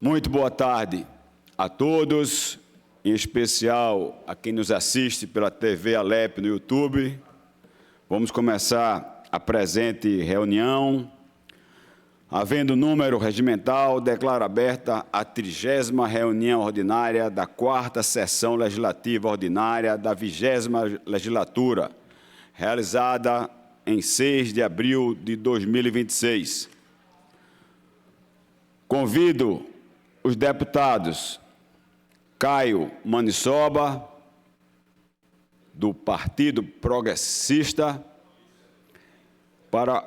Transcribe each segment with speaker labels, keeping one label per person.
Speaker 1: Muito boa tarde a todos, em especial a quem nos assiste pela TV Alep no YouTube. Vamos começar a presente reunião. Havendo número regimental, declaro aberta a 30ª reunião ordinária da 4ª Sessão Legislativa Ordinária da 20ª Legislatura, realizada em 6 de abril de 2026. Convido os deputados Caio Maniçoba, do Partido Progressista, para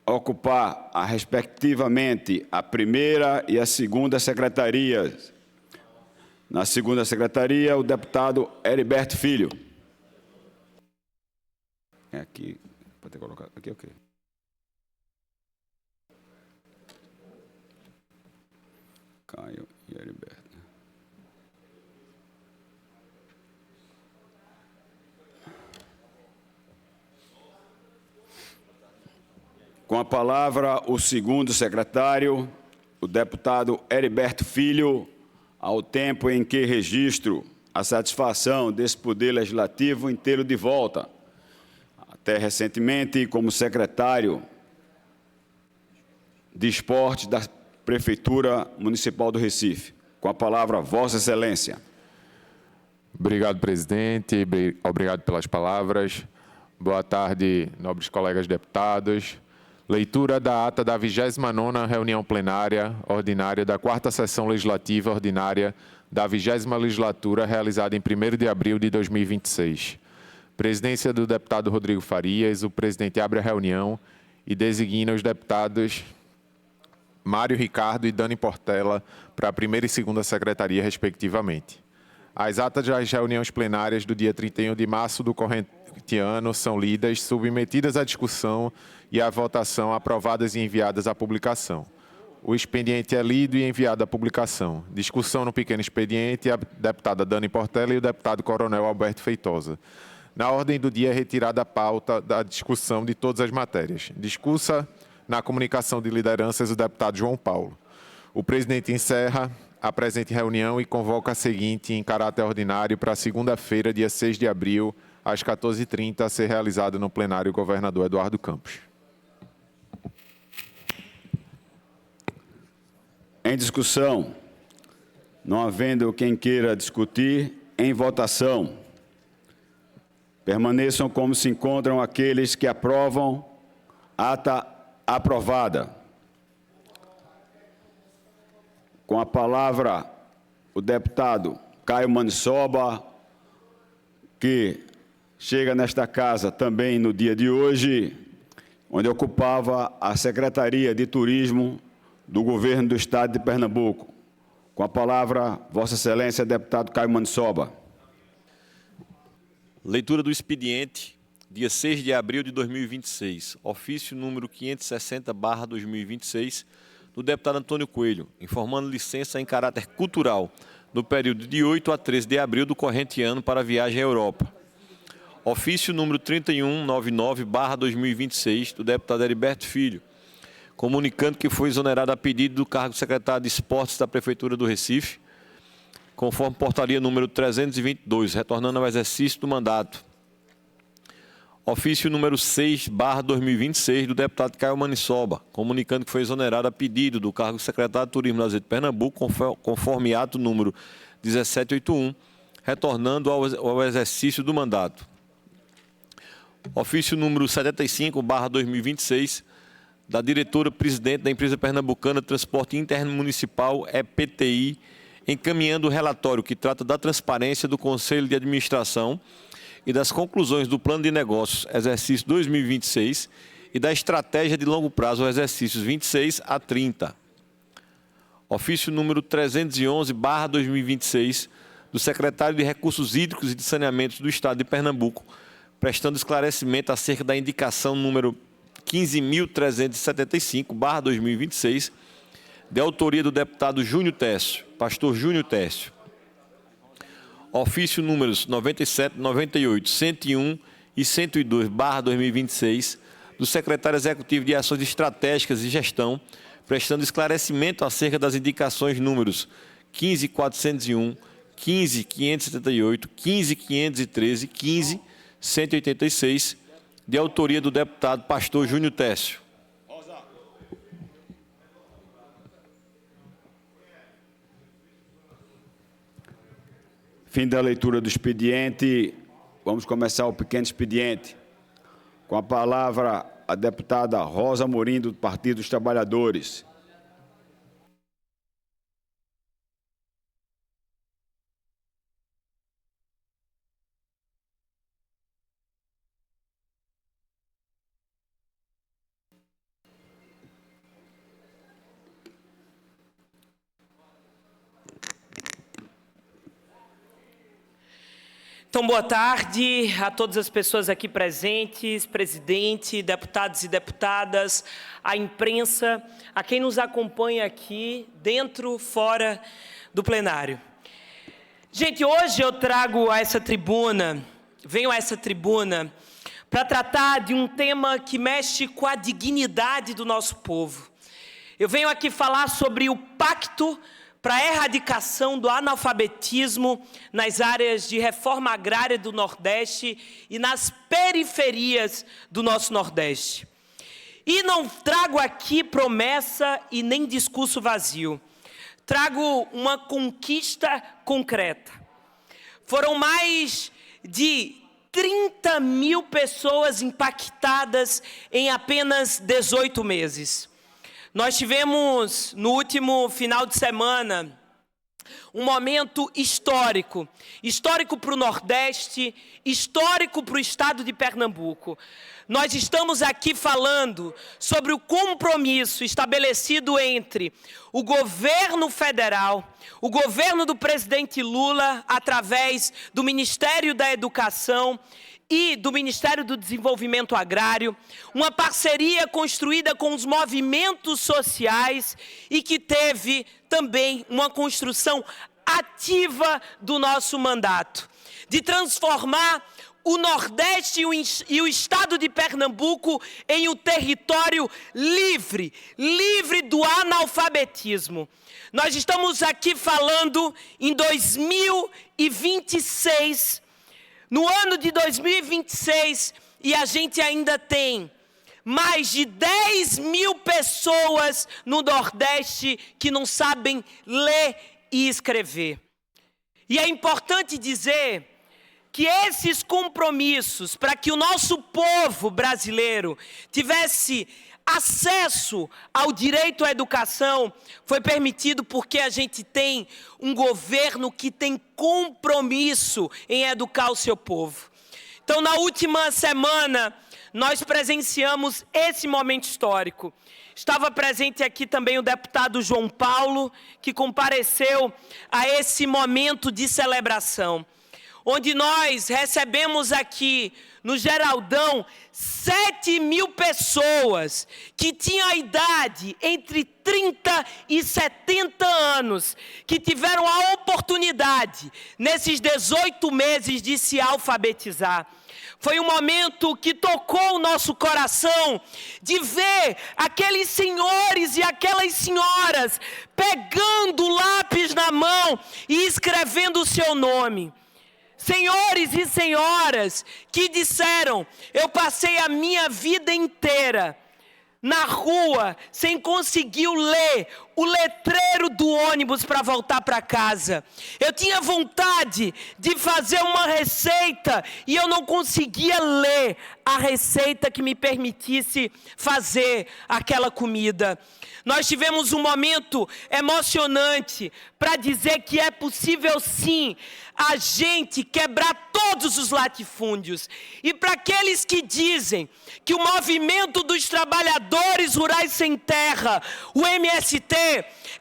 Speaker 1: ocupar, respectivamente, a primeira e a segunda secretarias. Na segunda secretaria, o deputado Heriberto Filho. É aqui, pode ter colocado aqui, ok. Caio e Heriberto. Com a palavra, o segundo secretário, o deputado Heriberto Filho, ao tempo em que registro a satisfação desse Poder Legislativo inteiro de volta, até recentemente como secretário de Esportes da Prefeitura Municipal do Recife. Com a palavra, Vossa Excelência.
Speaker 2: Obrigado, presidente. Obrigado pelas palavras. Boa tarde, nobres colegas deputados. Leitura da ata da 29ª reunião plenária ordinária da 4ª Sessão Legislativa Ordinária da 20ª Legislatura, realizada em 1º de abril de 2026. Presidência do deputado Rodrigo Farias, o presidente abre a reunião e designa os deputados Mário Ricardo e Dani Portela para a primeira e segunda secretaria, respectivamente. As atas das reuniões plenárias do dia 31 de março do corrente ano são lidas, submetidas à discussão e à votação, aprovadas e enviadas à publicação. O expediente é lido e enviado à publicação. Discussão no pequeno expediente, a deputada Dani Portela e o deputado Coronel Alberto Feitosa. Na ordem do dia é retirada a pauta da discussão de todas as matérias. Discussa na comunicação de lideranças o deputado João Paulo. O presidente encerra a presente reunião e convoca a seguinte em caráter ordinário para segunda-feira, dia 6 de abril, às 14h30, a ser realizada no plenário o governador Eduardo Campos.
Speaker 1: Em discussão, não havendo quem queira discutir, em votação. Permaneçam como se encontram aqueles que aprovam. Ata aprovada. Com a palavra, o deputado Caio Maniçoba, que chega nesta casa também no dia de hoje, onde ocupava a Secretaria de Turismo do Governo do Estado de Pernambuco. Com a palavra, Vossa Excelência, deputado Caio Maniçoba.
Speaker 3: Leitura do expediente, dia 6 de abril de 2026, ofício número 560/2026, do deputado Antônio Coelho, informando licença em caráter cultural no período de 8 a 13 de abril do corrente ano para viagem à Europa. Ofício número 3199/2026, do deputado Heriberto Filho, comunicando que foi exonerado a pedido do cargo de secretário de Esportes da Prefeitura do Recife, conforme portaria número 322, retornando ao exercício do mandato. Ofício número 6/2026, do deputado Caio Maniçoba, comunicando que foi exonerado a pedido do cargo de secretário de Turismo da de Pernambuco, conforme ato número 1781, retornando ao exercício do mandato. Ofício número 75/2026, da diretora-presidente da Empresa Pernambucana de Transporte Intermunicipal, EPTI, encaminhando o relatório que trata da transparência do Conselho de Administração e das conclusões do Plano de Negócios, exercício 2026, e da Estratégia de Longo Prazo, exercícios 26 a 30. Ofício número 311/2026, do secretário de Recursos Hídricos e de Saneamento do Estado de Pernambuco, prestando esclarecimento acerca da indicação número 15.375/2026, de autoria do deputado Júnior Técio, pastor Júnior Técio. Ofício números 97, 98, 101 e 102/2026, do secretário executivo de Ações Estratégicas e Gestão, prestando esclarecimento acerca das indicações números 15.401, 15.578, 15.513 e 15.186, de autoria do deputado Pastor Júnior Técio.
Speaker 1: Fim da leitura do expediente. Vamos começar o pequeno expediente. Com a palavra, a deputada Rosa Amorim, do Partido dos Trabalhadores.
Speaker 4: Então, boa tarde a todas as pessoas aqui presentes, presidente, deputados e deputadas, a imprensa, a quem nos acompanha aqui, dentro, fora do plenário. Gente, hoje eu trago a essa tribuna, venho a essa tribuna para tratar de um tema que mexe com a dignidade do nosso povo. Eu venho aqui falar sobre o pacto para a erradicação do analfabetismo nas áreas de reforma agrária do Nordeste e nas periferias do nosso Nordeste. E não trago aqui promessa e nem discurso vazio. Trago uma conquista concreta. Foram mais de 30 mil pessoas impactadas em apenas 18 meses. Nós tivemos, no último final de semana, um momento histórico. Histórico para o Nordeste, histórico para o estado de Pernambuco. Nós estamos aqui falando sobre o compromisso estabelecido entre o governo federal, o governo do presidente Lula, através do Ministério da Educação e do Ministério do Desenvolvimento Agrário, uma parceria construída com os movimentos sociais e que teve também uma construção ativa do nosso mandato, de transformar o Nordeste e o estado de Pernambuco em um território livre, livre do analfabetismo. Nós estamos aqui falando em 2026, no ano de 2026, e a gente ainda tem mais de 10 mil pessoas no Nordeste que não sabem ler e escrever. E é importante dizer que esses compromissos, para que o nosso povo brasileiro tivesse acesso ao direito à educação, foi permitido porque a gente tem um governo que tem compromisso em educar o seu povo. Então, na última semana, nós presenciamos esse momento histórico. Estava presente aqui também o deputado João Paulo, que compareceu a esse momento de celebração, onde nós recebemos aqui no Geraldão 7 mil pessoas que tinham a idade entre 30 e 70 anos, que tiveram a oportunidade, nesses 18 meses, de se alfabetizar. Foi um momento que tocou o nosso coração, de ver aqueles senhores e aquelas senhoras pegando o lápis na mão e escrevendo o seu nome. Senhores e senhoras que disseram: eu passei a minha vida inteira na rua sem conseguir ler o letreiro do ônibus para voltar para casa. Eu tinha vontade de fazer uma receita e eu não conseguia ler a receita que me permitisse fazer aquela comida. Nós tivemos um momento emocionante para dizer que é possível sim a gente quebrar todos os latifúndios. E para aqueles que dizem que o movimento dos trabalhadores rurais sem terra, o MST,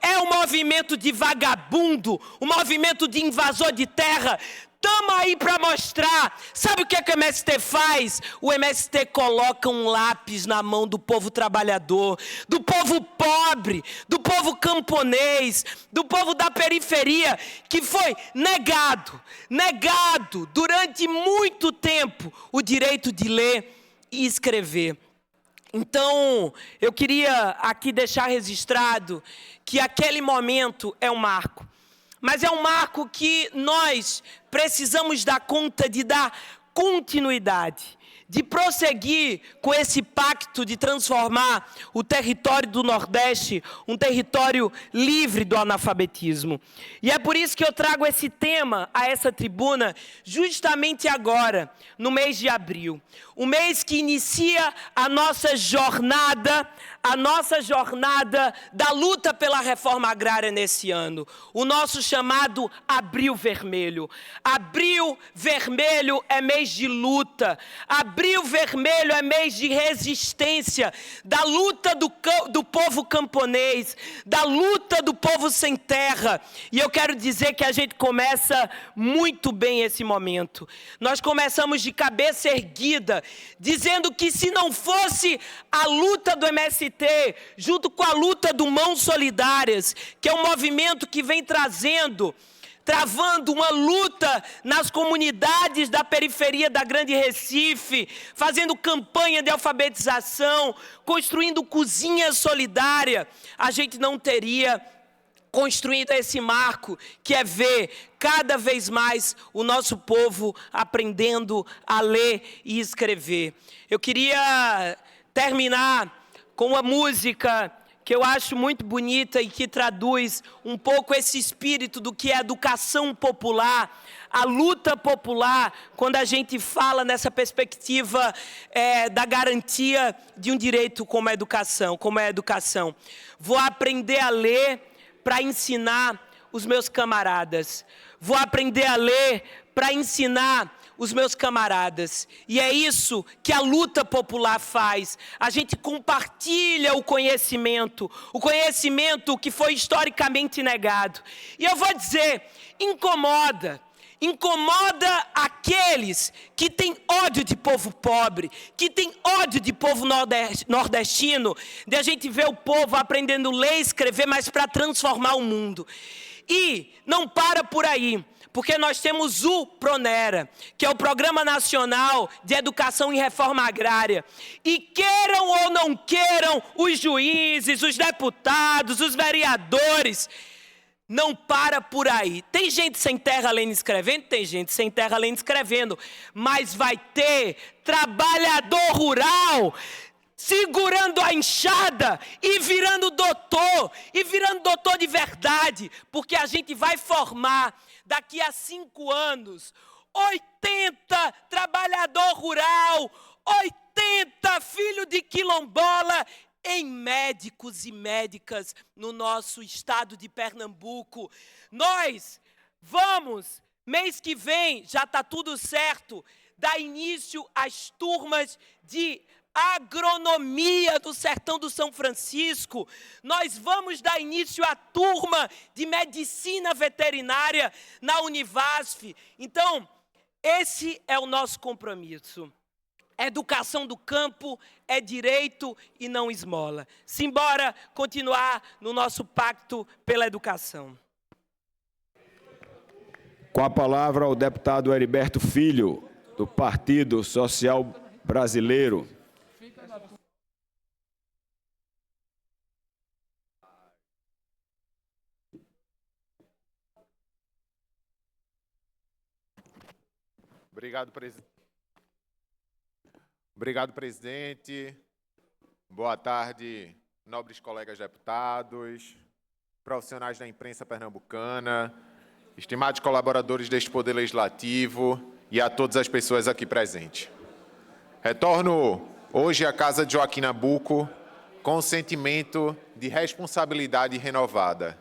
Speaker 4: é um movimento de vagabundo, um movimento de invasor de terra, estamos aí para mostrar. Sabe o que o MST faz? O MST coloca um lápis na mão do povo trabalhador, do povo pobre, do povo camponês, do povo da periferia, que foi negado durante muito tempo o direito de ler e escrever. Então, eu queria aqui deixar registrado que aquele momento é um marco. Mas é um marco que nós precisamos dar conta de dar continuidade, de prosseguir com esse pacto de transformar o território do Nordeste um território livre do analfabetismo. E é por isso que eu trago esse tema a essa tribuna justamente agora, no mês de abril. O mês que inicia a nossa jornada da luta pela reforma agrária nesse ano. O nosso chamado Abril Vermelho. Abril Vermelho é mês de luta. Abril Vermelho é mês de resistência, da luta do povo camponês, da luta do povo sem terra. E eu quero dizer que a gente começa muito bem esse momento. Nós começamos de cabeça erguida, dizendo que se não fosse a luta do MST, junto com a luta do Mãos Solidárias, que é um movimento que vem travando uma luta nas comunidades da periferia da Grande Recife, fazendo campanha de alfabetização, construindo cozinha solidária, a gente não teria construído esse marco, que é ver cada vez mais o nosso povo aprendendo a ler e escrever. Eu queria terminar com uma música que eu acho muito bonita e que traduz um pouco esse espírito do que é a educação popular, a luta popular, quando a gente fala nessa perspectiva da garantia de um direito como a educação, Vou aprender a ler para ensinar os meus camaradas. Vou aprender a ler para ensinar os meus camaradas. E é isso que a luta popular faz. A gente compartilha o conhecimento que foi historicamente negado. E eu vou dizer, incomoda aqueles que têm ódio de povo pobre, que têm ódio de povo nordestino, de a gente ver o povo aprendendo a ler e escrever, mas para transformar o mundo. E não para por aí. Porque nós temos o PRONERA, que é o Programa Nacional de Educação e Reforma Agrária. E queiram ou não queiram os juízes, os deputados, os vereadores, não para por aí. Tem gente sem terra lendo e escrevendo? Tem gente sem terra lendo e escrevendo. Mas vai ter trabalhador rural segurando a enxada e virando doutor de verdade, porque a gente vai formar daqui a 5 anos 80 trabalhador rural, 80 filho de quilombola em médicos e médicas no nosso estado de Pernambuco. Nós vamos, mês que vem, já está tudo certo, dar início às turmas de agronomia do Sertão do São Francisco. Nós vamos dar início à turma de medicina veterinária na Univasf. Então, esse é o nosso compromisso. Educação do campo é direito e não esmola. Simbora continuar no nosso pacto pela educação.
Speaker 1: Com a palavra o deputado Heriberto Filho, do Partido Social Brasileiro.
Speaker 2: Obrigado, presidente. Boa tarde, nobres colegas deputados, profissionais da imprensa pernambucana, estimados colaboradores deste Poder Legislativo e a todas as pessoas aqui presentes. Retorno hoje à casa de Joaquim Nabuco com um sentimento de responsabilidade renovada.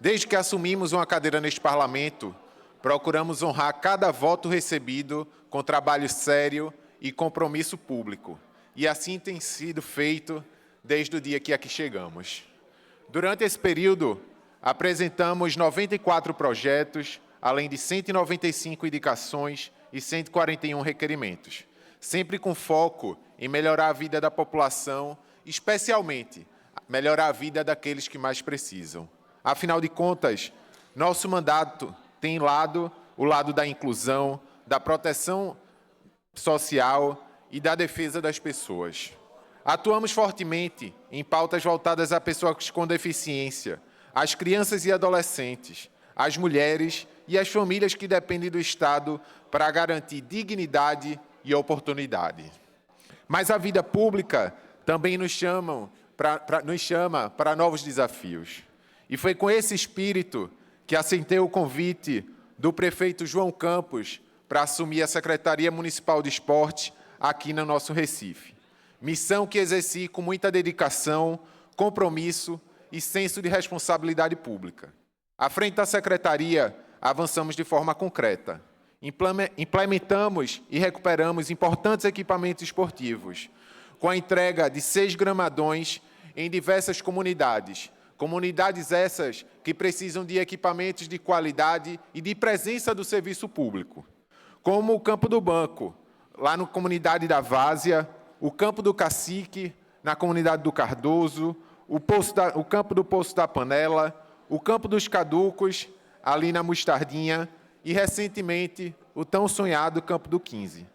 Speaker 2: Desde que assumimos uma cadeira neste parlamento, procuramos honrar cada voto recebido com trabalho sério e compromisso público. E assim tem sido feito desde o dia que aqui chegamos. Durante esse período, apresentamos 94 projetos, além de 195 indicações e 141 requerimentos, sempre com foco em melhorar a vida da população, especialmente melhorar a vida daqueles que mais precisam. Afinal de contas, nosso mandato tem o lado da inclusão, da proteção social e da defesa das pessoas. Atuamos fortemente em pautas voltadas a pessoas com deficiência, às crianças e adolescentes, às mulheres e às famílias que dependem do Estado para garantir dignidade e oportunidade. Mas a vida pública também nos chama para novos desafios. E foi com esse espírito que aceitei o convite do prefeito João Campos para assumir a Secretaria Municipal de Esporte aqui no nosso Recife. Missão que exerci com muita dedicação, compromisso e senso de responsabilidade pública. À frente da Secretaria, avançamos de forma concreta. Implementamos e recuperamos importantes equipamentos esportivos, com a entrega de 6 gramadões em diversas comunidades. Comunidades essas que precisam de equipamentos de qualidade e de presença do serviço público, como o Campo do Banco, lá na comunidade da Várzea, o Campo do Cacique, na comunidade do Cardoso, o Campo do Poço da Panela, o Campo dos Caducos, ali na Mostardinha, e, recentemente, o tão sonhado Campo do 15.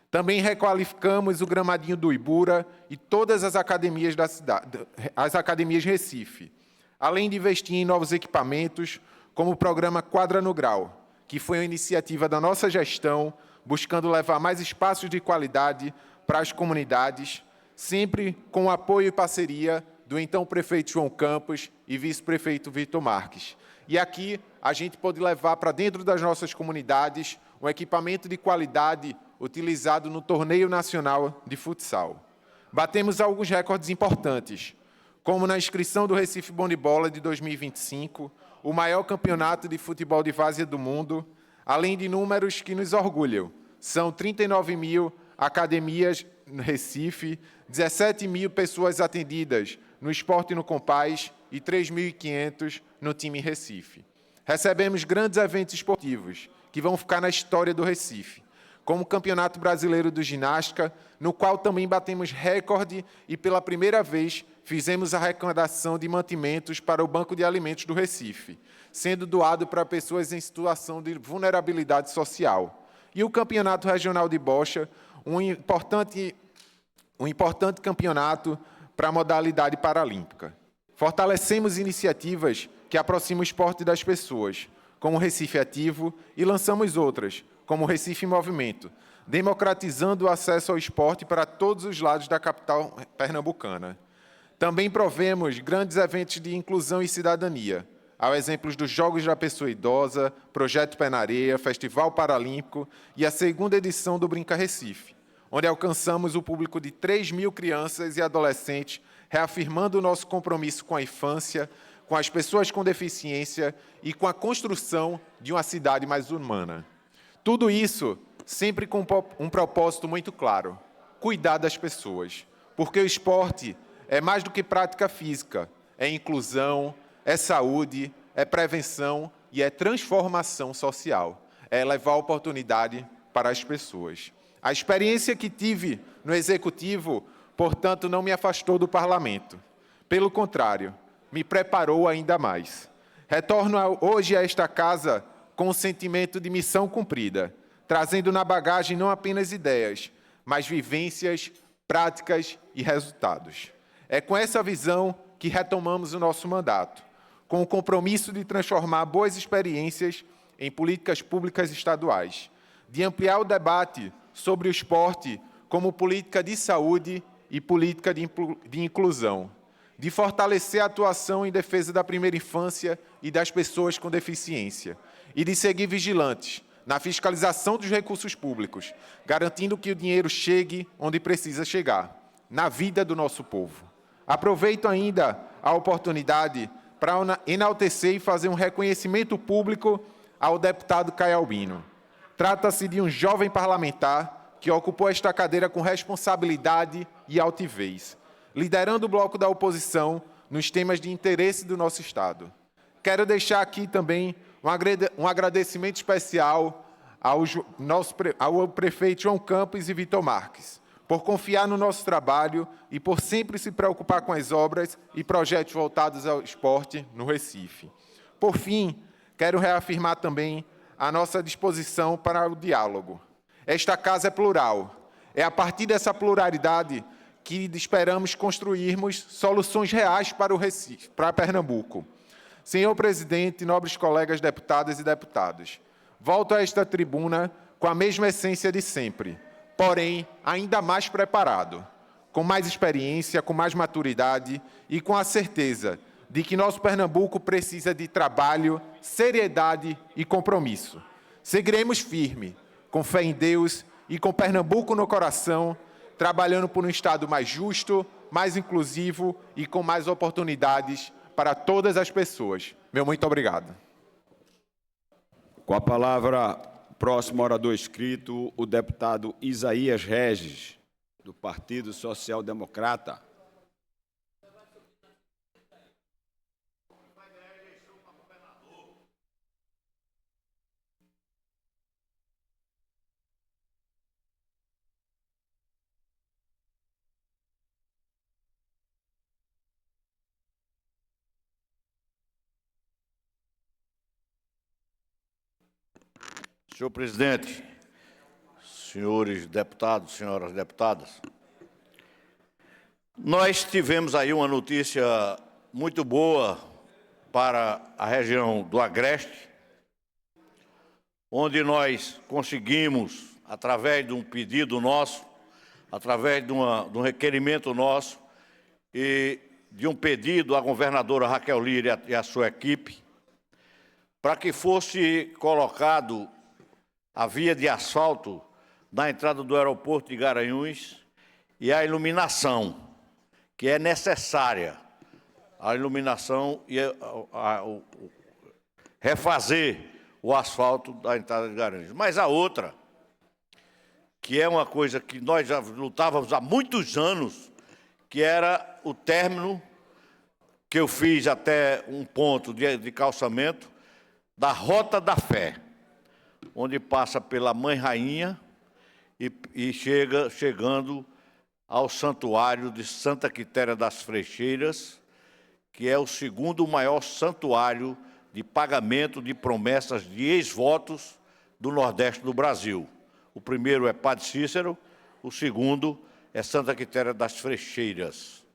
Speaker 2: Também requalificamos o gramadinho do Ibura e todas as academias da cidade, as academias Recife, além de investir em novos equipamentos, como o programa Quadra no Grau, que foi uma iniciativa da nossa gestão, buscando levar mais espaços de qualidade para as comunidades, sempre com o apoio e parceria do então prefeito João Campos e vice-prefeito Vitor Marques. E aqui a gente pode levar para dentro das nossas comunidades um equipamento de qualidade utilizado no Torneio Nacional de Futsal. Batemos alguns recordes importantes, como na inscrição do Recife Bom de Bola de 2025, o maior campeonato de futebol de várzea do mundo, além de números que nos orgulham. São 39 mil academias no Recife, 17 mil pessoas atendidas no Esporte no Compás e 3.500 no time Recife. Recebemos grandes eventos esportivos que vão ficar na história do Recife, como o Campeonato Brasileiro de Ginástica, no qual também batemos recorde e, pela primeira vez, fizemos a arrecadação de mantimentos para o Banco de Alimentos do Recife, sendo doado para pessoas em situação de vulnerabilidade social. E o Campeonato Regional de Bocha, um importante campeonato para a modalidade paralímpica. Fortalecemos iniciativas que aproximam o esporte das pessoas, como o Recife Ativo, e lançamos outras, como o Recife Movimento, democratizando o acesso ao esporte para todos os lados da capital pernambucana. Também provemos grandes eventos de inclusão e cidadania, ao exemplo dos Jogos da Pessoa Idosa, Projeto Pé na Areia, Festival Paralímpico e a segunda edição do Brinca Recife, onde alcançamos o público de 3.000 crianças e adolescentes, reafirmando o nosso compromisso com a infância, com as pessoas com deficiência e com a construção de uma cidade mais humana. Tudo isso sempre com um propósito muito claro: cuidar das pessoas, porque o esporte é mais do que prática física, é inclusão, é saúde, é prevenção e é transformação social, é levar oportunidade para as pessoas. A experiência que tive no Executivo, portanto, não me afastou do Parlamento. Pelo contrário, me preparou ainda mais. Retorno hoje a esta casa com um sentimento de missão cumprida, trazendo na bagagem não apenas ideias, mas vivências, práticas e resultados. É com essa visão que retomamos o nosso mandato, com o compromisso de transformar boas experiências em políticas públicas estaduais, de ampliar o debate sobre o esporte como política de saúde e política de inclusão, de fortalecer a atuação em defesa da primeira infância e das pessoas com deficiência, e de seguir vigilantes na fiscalização dos recursos públicos, garantindo que o dinheiro chegue onde precisa chegar, na vida do nosso povo. Aproveito ainda a oportunidade para enaltecer e fazer um reconhecimento público ao deputado Caio Albino. Trata-se de um jovem parlamentar que ocupou esta cadeira com responsabilidade e altivez, liderando o bloco da oposição nos temas de interesse do nosso Estado. Quero deixar aqui também um agradecimento especial ao prefeito João Campos e Vitor Marques, por confiar no nosso trabalho e por sempre se preocupar com as obras e projetos voltados ao esporte no Recife. Por fim, quero reafirmar também a nossa disposição para o diálogo. Esta casa é plural. É a partir dessa pluralidade que esperamos construirmos soluções reais para o Recife, para Pernambuco. Senhor presidente, nobres colegas deputadas e deputados, volto a esta tribuna com a mesma essência de sempre, porém ainda mais preparado, com mais experiência, com mais maturidade e com a certeza de que nosso Pernambuco precisa de trabalho, seriedade e compromisso. Seguiremos firme, com fé em Deus e com Pernambuco no coração, trabalhando por um Estado mais justo, mais inclusivo e com mais oportunidades para todas as pessoas. Meu muito obrigado.
Speaker 1: Com a palavra, próximo orador inscrito, o deputado Isaías Regis, do Partido Social Democrata.
Speaker 5: Senhor presidente, senhores deputados, senhoras deputadas, nós tivemos aí uma notícia muito boa para a região do Agreste, onde nós conseguimos, através de um pedido nosso, através de um requerimento nosso e de um pedido à governadora Raquel Lira e à sua equipe, para que fosse colocado a via de asfalto na entrada do aeroporto de Garanhuns e a iluminação, que é necessária, a iluminação e refazer o asfalto da entrada de Garanhuns. Mas a outra, que é uma coisa que nós já lutávamos há muitos anos, que era o término, que eu fiz até um ponto de calçamento, da Rota da Fé, onde passa pela Mãe Rainha e chegando ao Santuário de Santa Quitéria das Frecheiras, que é o segundo maior santuário de pagamento de promessas de ex-votos do Nordeste do Brasil. O primeiro é Padre Cícero, o segundo é Santa Quitéria das Frecheiras.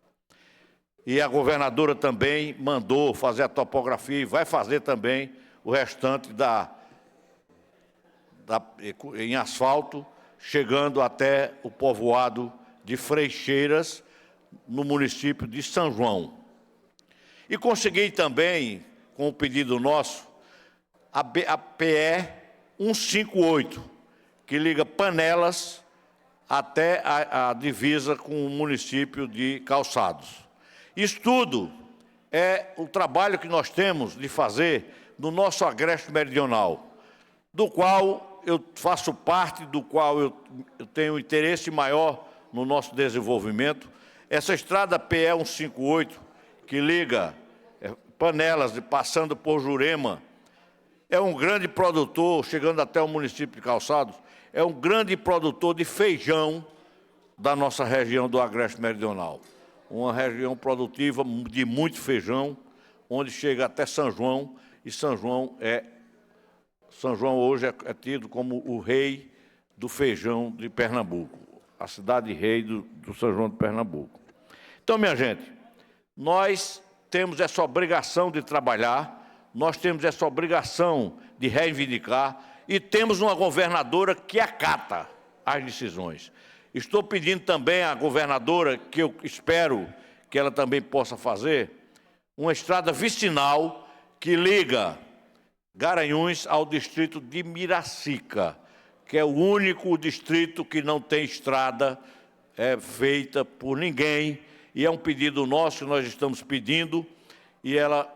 Speaker 5: E a governadora também mandou fazer a topografia e vai fazer também o restante em asfalto, chegando até o povoado de Frecheiras, no município de São João. E consegui também, com o pedido nosso, a PE 158, que liga Panelas até a divisa com o município de Calçados. Isso tudo é o trabalho que nós temos de fazer no nosso agreste meridional, do qual eu faço parte, do qual eu tenho interesse maior no nosso desenvolvimento. Essa estrada PE 158, que liga Panelas, passando por Jurema, é um grande produtor, chegando até o município de Calçados, é um grande produtor de feijão da nossa região do Agreste Meridional. Uma região produtiva de muito feijão, onde chega até São João, e São João hoje é tido como o rei do feijão de Pernambuco, a cidade rei do São João de Pernambuco. Então, minha gente, nós temos essa obrigação de trabalhar, nós temos essa obrigação de reivindicar e temos uma governadora que acata as decisões. Estou pedindo também à governadora, que eu espero que ela também possa fazer, uma estrada vicinal que liga Garanhuns ao distrito de Miracica, que é o único distrito que não tem estrada feita por ninguém, e é um pedido nosso, nós estamos pedindo, e ela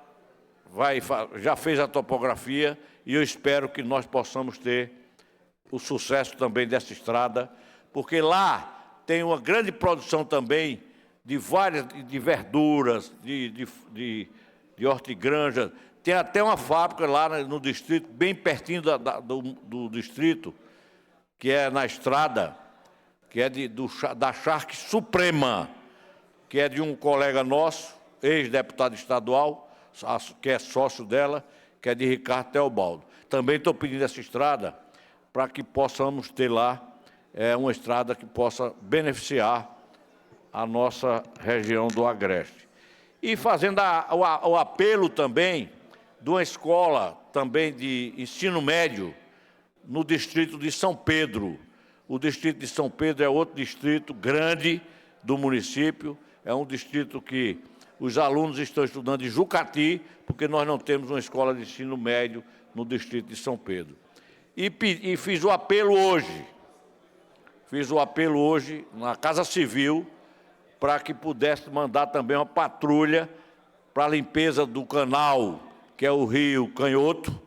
Speaker 5: já fez a topografia, e eu espero que nós possamos ter o sucesso também dessa estrada, porque lá tem uma grande produção também de verduras, de hortigranja. Tem até uma fábrica lá no distrito, bem pertinho do distrito, que é na estrada, que é da Charque Suprema, que é de um colega nosso, ex-deputado estadual, que é sócio dela, que é de Ricardo Teobaldo. Também estou pedindo essa estrada para que possamos ter lá uma estrada que possa beneficiar a nossa região do Agreste. E fazendo o apelo também de uma escola também de ensino médio no distrito de São Pedro. O distrito de São Pedro é outro distrito grande do município, é um distrito que os alunos estão estudando em Jucati, porque nós não temos uma escola de ensino médio no distrito de São Pedro. E fiz o apelo hoje na Casa Civil, para que pudesse mandar também uma patrulha para a limpeza do canal, que é o Rio Canhoto,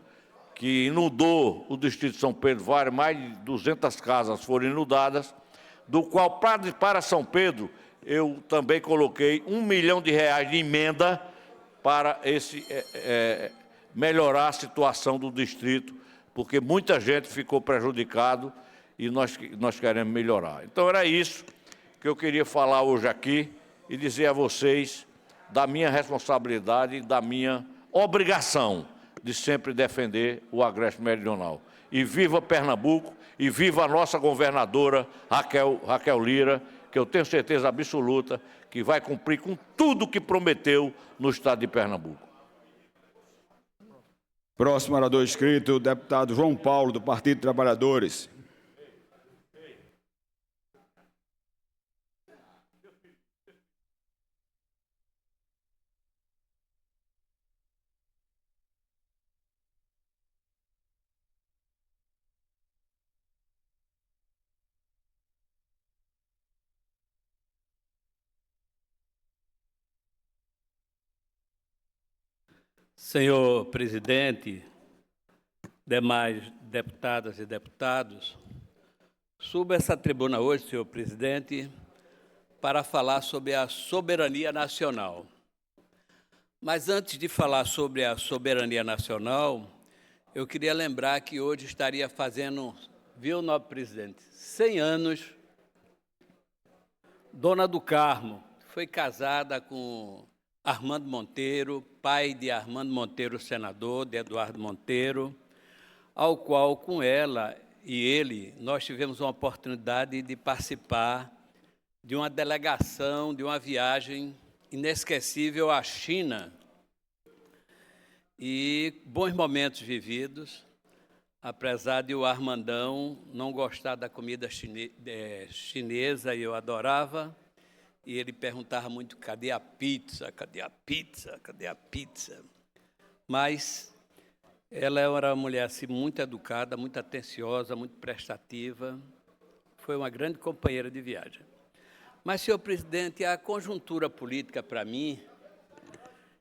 Speaker 5: que inundou o distrito de São Pedro, mais de 200 casas foram inundadas, do qual, para São Pedro, eu também coloquei R$1 milhão de emenda para melhorar a situação do distrito, porque muita gente ficou prejudicado e nós queremos melhorar. Então, era isso que eu queria falar hoje aqui e dizer a vocês da minha responsabilidade e da minha obrigação de sempre defender o Agreste Meridional. E viva Pernambuco, e viva a nossa governadora Raquel Lira, que eu tenho certeza absoluta que vai cumprir com tudo o que prometeu no estado de Pernambuco.
Speaker 1: Próximo orador inscrito, o deputado João Paulo, do Partido Trabalhadores.
Speaker 6: Senhor presidente, demais deputadas e deputados, subo essa tribuna hoje, senhor presidente, para falar sobre a soberania nacional. Mas antes de falar sobre a soberania nacional, eu queria lembrar que hoje estaria fazendo, viu, nobre presidente, 100 anos, Dona do Carmo foi casada com Armando Monteiro, pai de Armando Monteiro, senador, de Eduardo Monteiro, ao qual, com ela e ele, nós tivemos uma oportunidade de participar de uma delegação, de uma viagem inesquecível à China. E bons momentos vividos, apesar de o Armandão não gostar da comida chinesa, e eu adorava. E ele perguntava muito, cadê a pizza, cadê a pizza, cadê a pizza? Mas ela era uma mulher assim, muito educada, muito atenciosa, muito prestativa. Foi uma grande companheira de viagem. Mas, senhor presidente, a conjuntura política, para mim,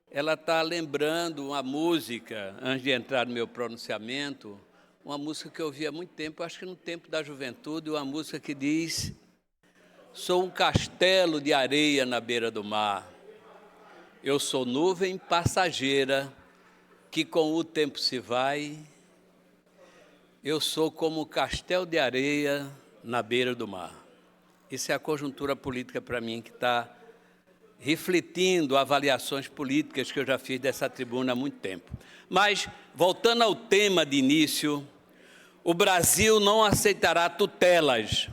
Speaker 6: ela está lembrando uma música, antes de entrar no meu pronunciamento, uma música que eu ouvi há muito tempo, acho que no tempo da juventude, uma música que diz: sou um castelo de areia na beira do mar. Eu sou nuvem passageira que com o tempo se vai. Eu sou como um castelo de areia na beira do mar. Isso é a conjuntura política para mim que está refletindo avaliações políticas que eu já fiz dessa tribuna há muito tempo. Mas, voltando ao tema de início, o Brasil não aceitará tutelas,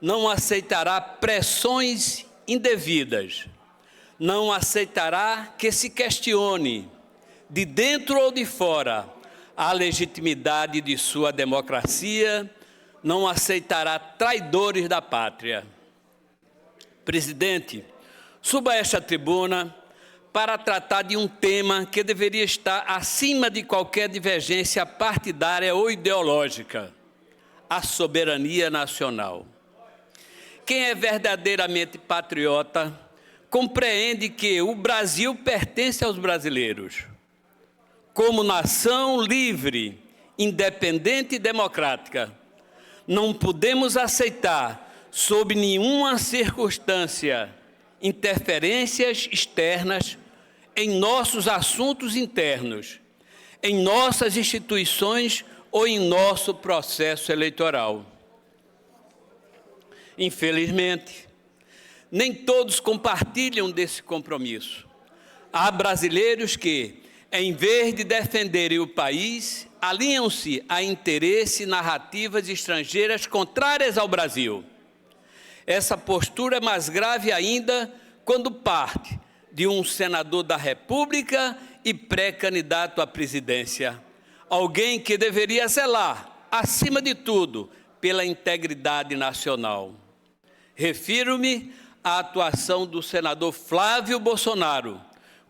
Speaker 6: não aceitará pressões indevidas, não aceitará que se questione, de dentro ou de fora, a legitimidade de sua democracia, não aceitará traidores da pátria. Presidente, suba a esta tribuna para tratar de um tema que deveria estar acima de qualquer divergência partidária ou ideológica: a soberania nacional. Quem é verdadeiramente patriota compreende que o Brasil pertence aos brasileiros. Como nação livre, independente e democrática, não podemos aceitar, sob nenhuma circunstância, interferências externas em nossos assuntos internos, em nossas instituições ou em nosso processo eleitoral. Infelizmente, nem todos compartilham desse compromisso. Há brasileiros que, em vez de defenderem o país, alinham-se a interesses e narrativas estrangeiras contrárias ao Brasil. Essa postura é mais grave ainda quando parte de um senador da República e pré-candidato à presidência. Alguém que deveria zelar, acima de tudo, pela integridade nacional. Refiro-me à atuação do senador Flávio Bolsonaro,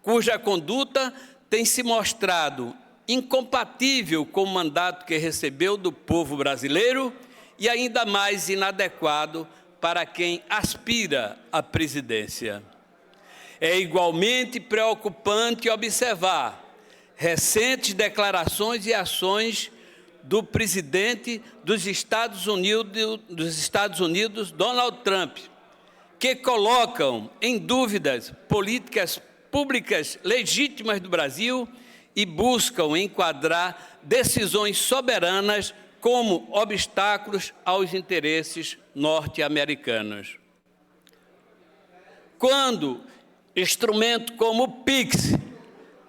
Speaker 6: cuja conduta tem se mostrado incompatível com o mandato que recebeu do povo brasileiro e ainda mais inadequado para quem aspira à presidência. É igualmente preocupante observar recentes declarações e ações do presidente dos Estados Unidos, Donald Trump, que colocam em dúvidas políticas públicas legítimas do Brasil e buscam enquadrar decisões soberanas como obstáculos aos interesses norte-americanos. Quando instrumento como o PIX,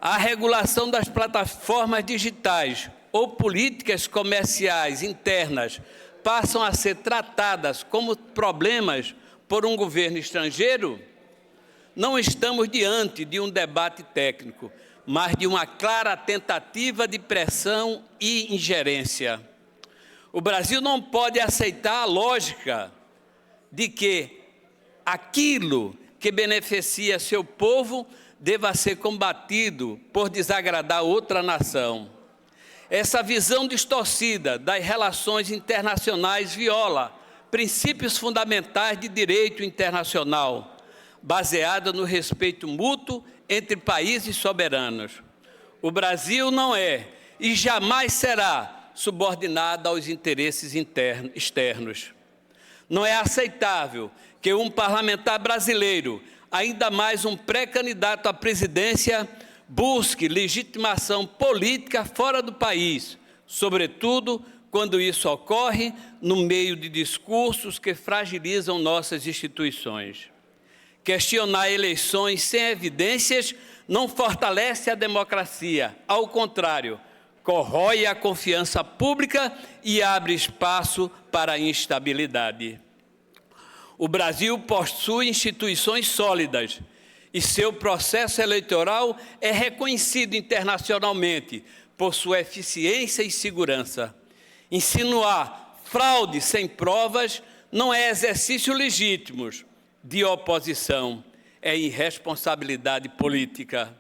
Speaker 6: a regulação das plataformas digitais ou políticas comerciais internas passam a ser tratadas como problemas por um governo estrangeiro, não estamos diante de um debate técnico, mas de uma clara tentativa de pressão e ingerência. O Brasil não pode aceitar a lógica de que aquilo que beneficia seu povo deva ser combatido por desagradar outra nação. Essa visão distorcida das relações internacionais viola princípios fundamentais de direito internacional, baseada no respeito mútuo entre países soberanos. O Brasil não é e jamais será subordinado aos interesses externos. Não é aceitável que um parlamentar brasileiro, ainda mais um pré-candidato à presidência, busque legitimação política fora do país, sobretudo quando isso ocorre no meio de discursos que fragilizam nossas instituições. Questionar eleições sem evidências não fortalece a democracia, ao contrário, corrói a confiança pública e abre espaço para a instabilidade. O Brasil possui instituições sólidas e seu processo eleitoral é reconhecido internacionalmente por sua eficiência e segurança. Insinuar fraude sem provas não é exercício legítimo de oposição, é irresponsabilidade política.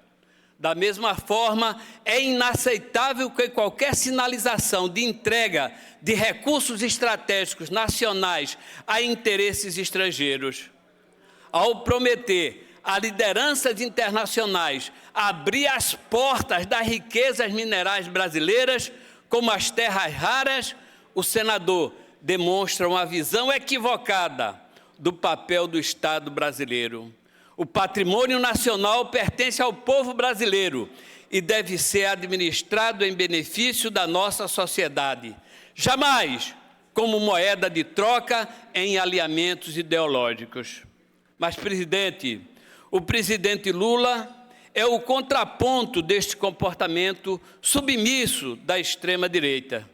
Speaker 6: Da mesma forma, é inaceitável que qualquer sinalização de entrega de recursos estratégicos nacionais a interesses estrangeiros. Ao prometer a lideranças internacionais abrir as portas das riquezas minerais brasileiras, como as terras raras, o senador demonstra uma visão equivocada do papel do Estado brasileiro. O patrimônio nacional pertence ao povo brasileiro e deve ser administrado em benefício da nossa sociedade, jamais como moeda de troca em alinhamentos ideológicos. Mas, presidente, o presidente Lula é o contraponto deste comportamento submisso da extrema-direita.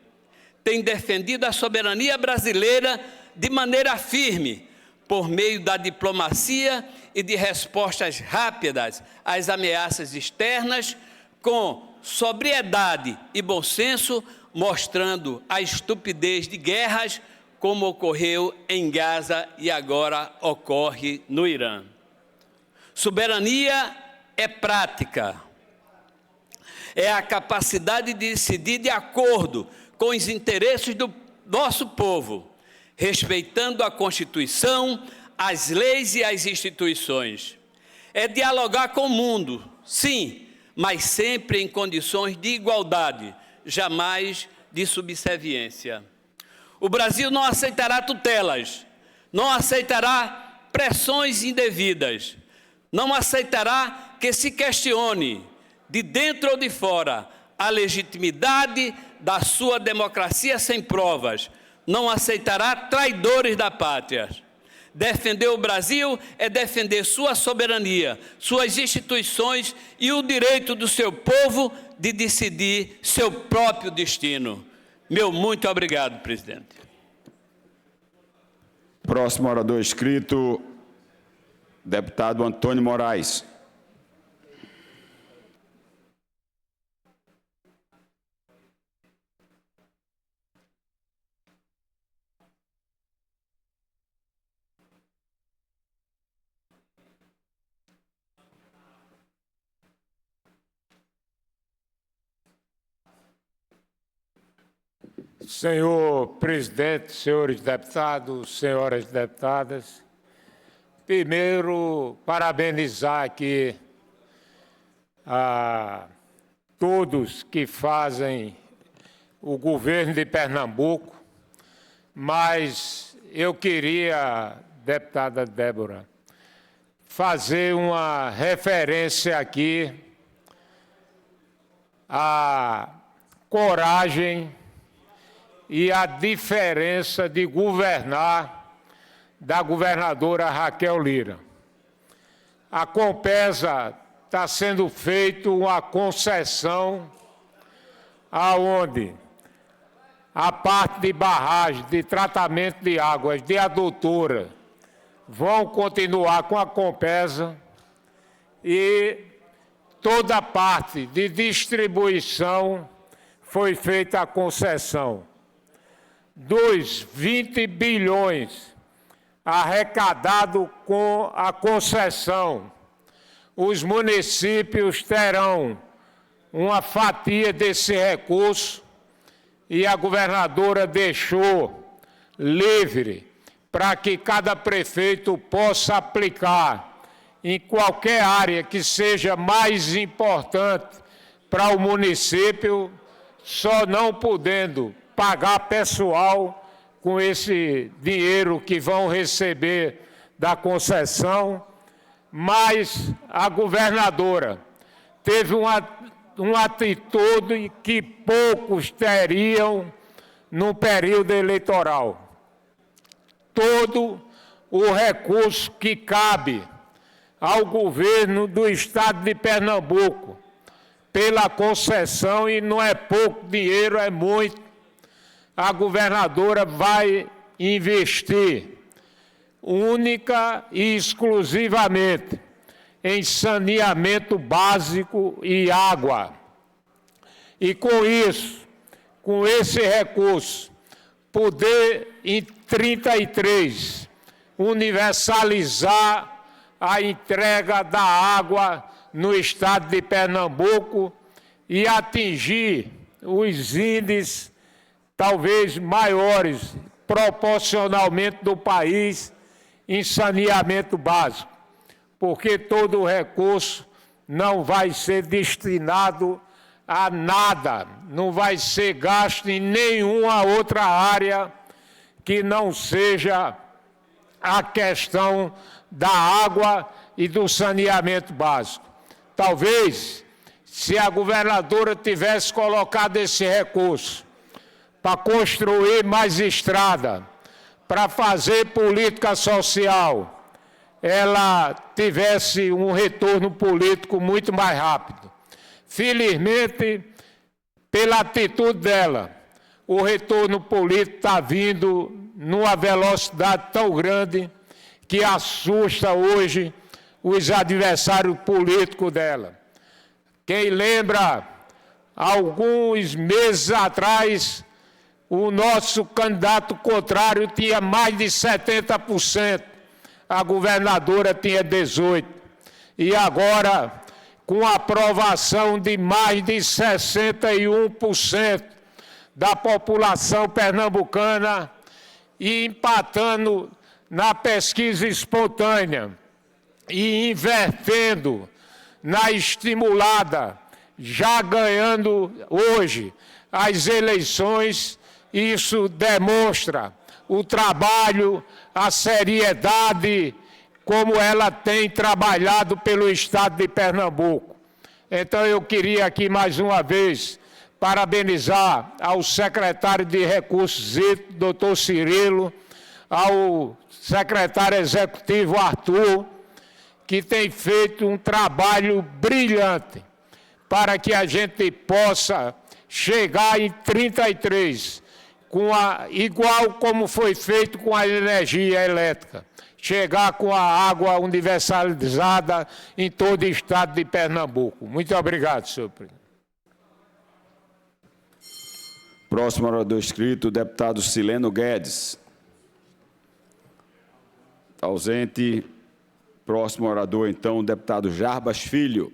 Speaker 6: Tem defendido a soberania brasileira de maneira firme, por meio da diplomacia e de respostas rápidas às ameaças externas, com sobriedade e bom senso, mostrando a estupidez de guerras, como ocorreu em Gaza e agora ocorre no Irã. Soberania é prática, é a capacidade de decidir de acordo com os interesses do nosso povo, respeitando a Constituição, as leis e as instituições. É dialogar com o mundo, sim, mas sempre em condições de igualdade, jamais de subserviência. O Brasil não aceitará tutelas, não aceitará pressões indevidas, não aceitará que se questione, de dentro ou de fora, a legitimidade da sua democracia sem provas, não aceitará traidores da pátria. Defender o Brasil é defender sua soberania, suas instituições e o direito do seu povo de decidir seu próprio destino. Meu muito obrigado, presidente.
Speaker 1: Próximo orador inscrito, deputado Antônio Moraes.
Speaker 7: Senhor presidente, senhores deputados, senhoras deputadas, primeiro, parabenizar aqui a todos que fazem o governo de Pernambuco, mas eu queria, deputada Débora, fazer uma referência aqui à coragem e a diferença de governar da governadora Raquel Lira. A Compesa está sendo feita uma concessão aonde a parte de barragem, de tratamento de águas, de adutora, vão continuar com a Compesa e toda a parte de distribuição foi feita a concessão. Dos 20 bilhões arrecadado com a concessão, os municípios terão uma fatia desse recurso e a governadora deixou livre para que cada prefeito possa aplicar em qualquer área que seja mais importante para o município, só não podendo pagar pessoal com esse dinheiro que vão receber da concessão, mas a governadora teve uma atitude que poucos teriam no período eleitoral. Todo o recurso que cabe ao governo do estado de Pernambuco pela concessão, e não é pouco dinheiro, é muito, a governadora vai investir única e exclusivamente em saneamento básico e água. E com isso, com esse recurso, poder em 33 universalizar a entrega da água no estado de Pernambuco e atingir os índices talvez maiores proporcionalmente do país em saneamento básico, porque todo o recurso não vai ser destinado a nada, não vai ser gasto em nenhuma outra área que não seja a questão da água e do saneamento básico. Talvez, se a governadora tivesse colocado esse recurso para construir mais estrada, para fazer política social, ela tivesse um retorno político muito mais rápido. Felizmente, pela atitude dela, o retorno político está vindo numa velocidade tão grande que assusta hoje os adversários políticos dela. Quem lembra, alguns meses atrás, o nosso candidato contrário tinha mais de 70%, a governadora tinha 18%. E agora, com a aprovação de mais de 61% da população pernambucana e empatando na pesquisa espontânea e invertendo na estimulada, já ganhando hoje as eleições, isso demonstra o trabalho, a seriedade, como ela tem trabalhado pelo estado de Pernambuco. Então, eu queria aqui, mais uma vez, parabenizar ao secretário de Recursos Hídricos, doutor Cirilo, ao secretário executivo Arthur, que tem feito um trabalho brilhante para que a gente possa chegar em 33 igual como foi feito com a energia elétrica. Chegar com a água universalizada em todo o estado de Pernambuco. Muito obrigado, senhor presidente.
Speaker 1: Próximo orador inscrito, o deputado Sileno Guedes. Está ausente. Próximo orador, então, o deputado Jarbas Filho.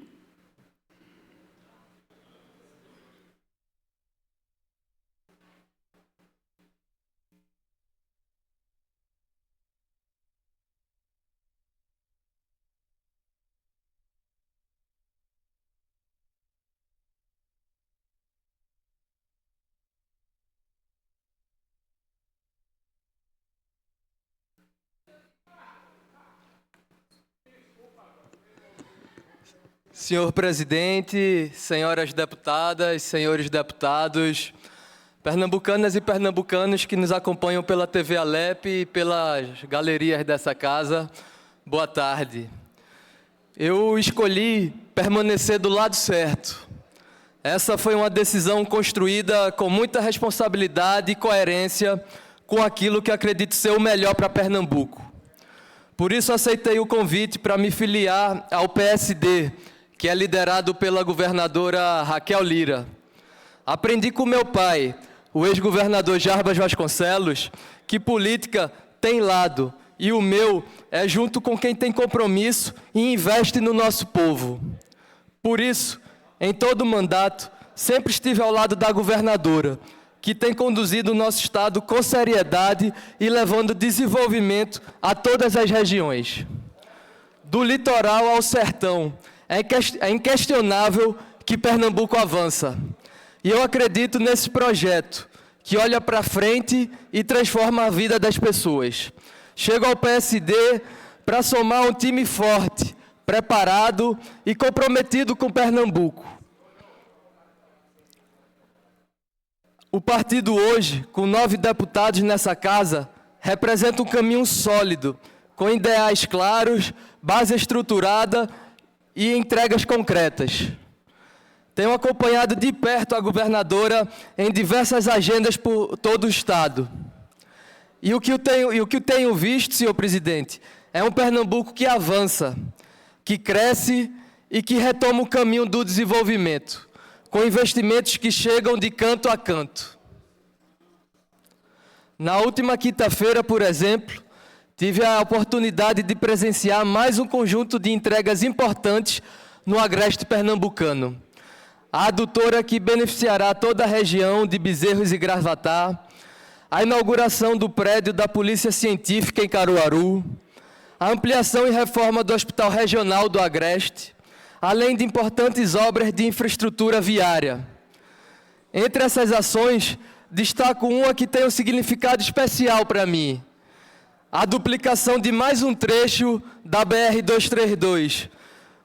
Speaker 8: Senhor presidente, senhoras deputadas, senhores deputados, pernambucanas e pernambucanos que nos acompanham pela TV Alep e pelas galerias dessa casa, boa tarde. Eu escolhi permanecer do lado certo. Essa foi uma decisão construída com muita responsabilidade e coerência com aquilo que acredito ser o melhor para Pernambuco. Por isso aceitei o convite para me filiar ao PSD, que é liderado pela governadora Raquel Lira. Aprendi com meu pai, o ex-governador Jarbas Vasconcelos, que política tem lado, e o meu é junto com quem tem compromisso e investe no nosso povo. Por isso, em todo o mandato, sempre estive ao lado da governadora, que tem conduzido o nosso estado com seriedade e levando desenvolvimento a todas as regiões. Do litoral ao sertão, é inquestionável que Pernambuco avança. E eu acredito nesse projeto, que olha para frente e transforma a vida das pessoas. Chego ao PSD para somar um time forte, preparado e comprometido com Pernambuco. O partido hoje, com 9 deputados nessa casa, representa um caminho sólido, com ideais claros, base estruturada e entregas concretas. Tenho acompanhado de perto a governadora em diversas agendas por todo o estado. E o que eu tenho visto, senhor presidente, é um Pernambuco que avança, que cresce e que retoma o caminho do desenvolvimento, com investimentos que chegam de canto a canto. Na última quinta-feira, por exemplo, tive a oportunidade de presenciar mais um conjunto de entregas importantes no agreste pernambucano. A adutora que beneficiará toda a região de Bezerros e Gravatar, a inauguração do prédio da Polícia Científica em Caruaru, a ampliação e reforma do Hospital Regional do Agreste, além de importantes obras de infraestrutura viária. Entre essas ações, destaco uma que tem um significado especial para mim: a duplicação de mais um trecho da BR-232,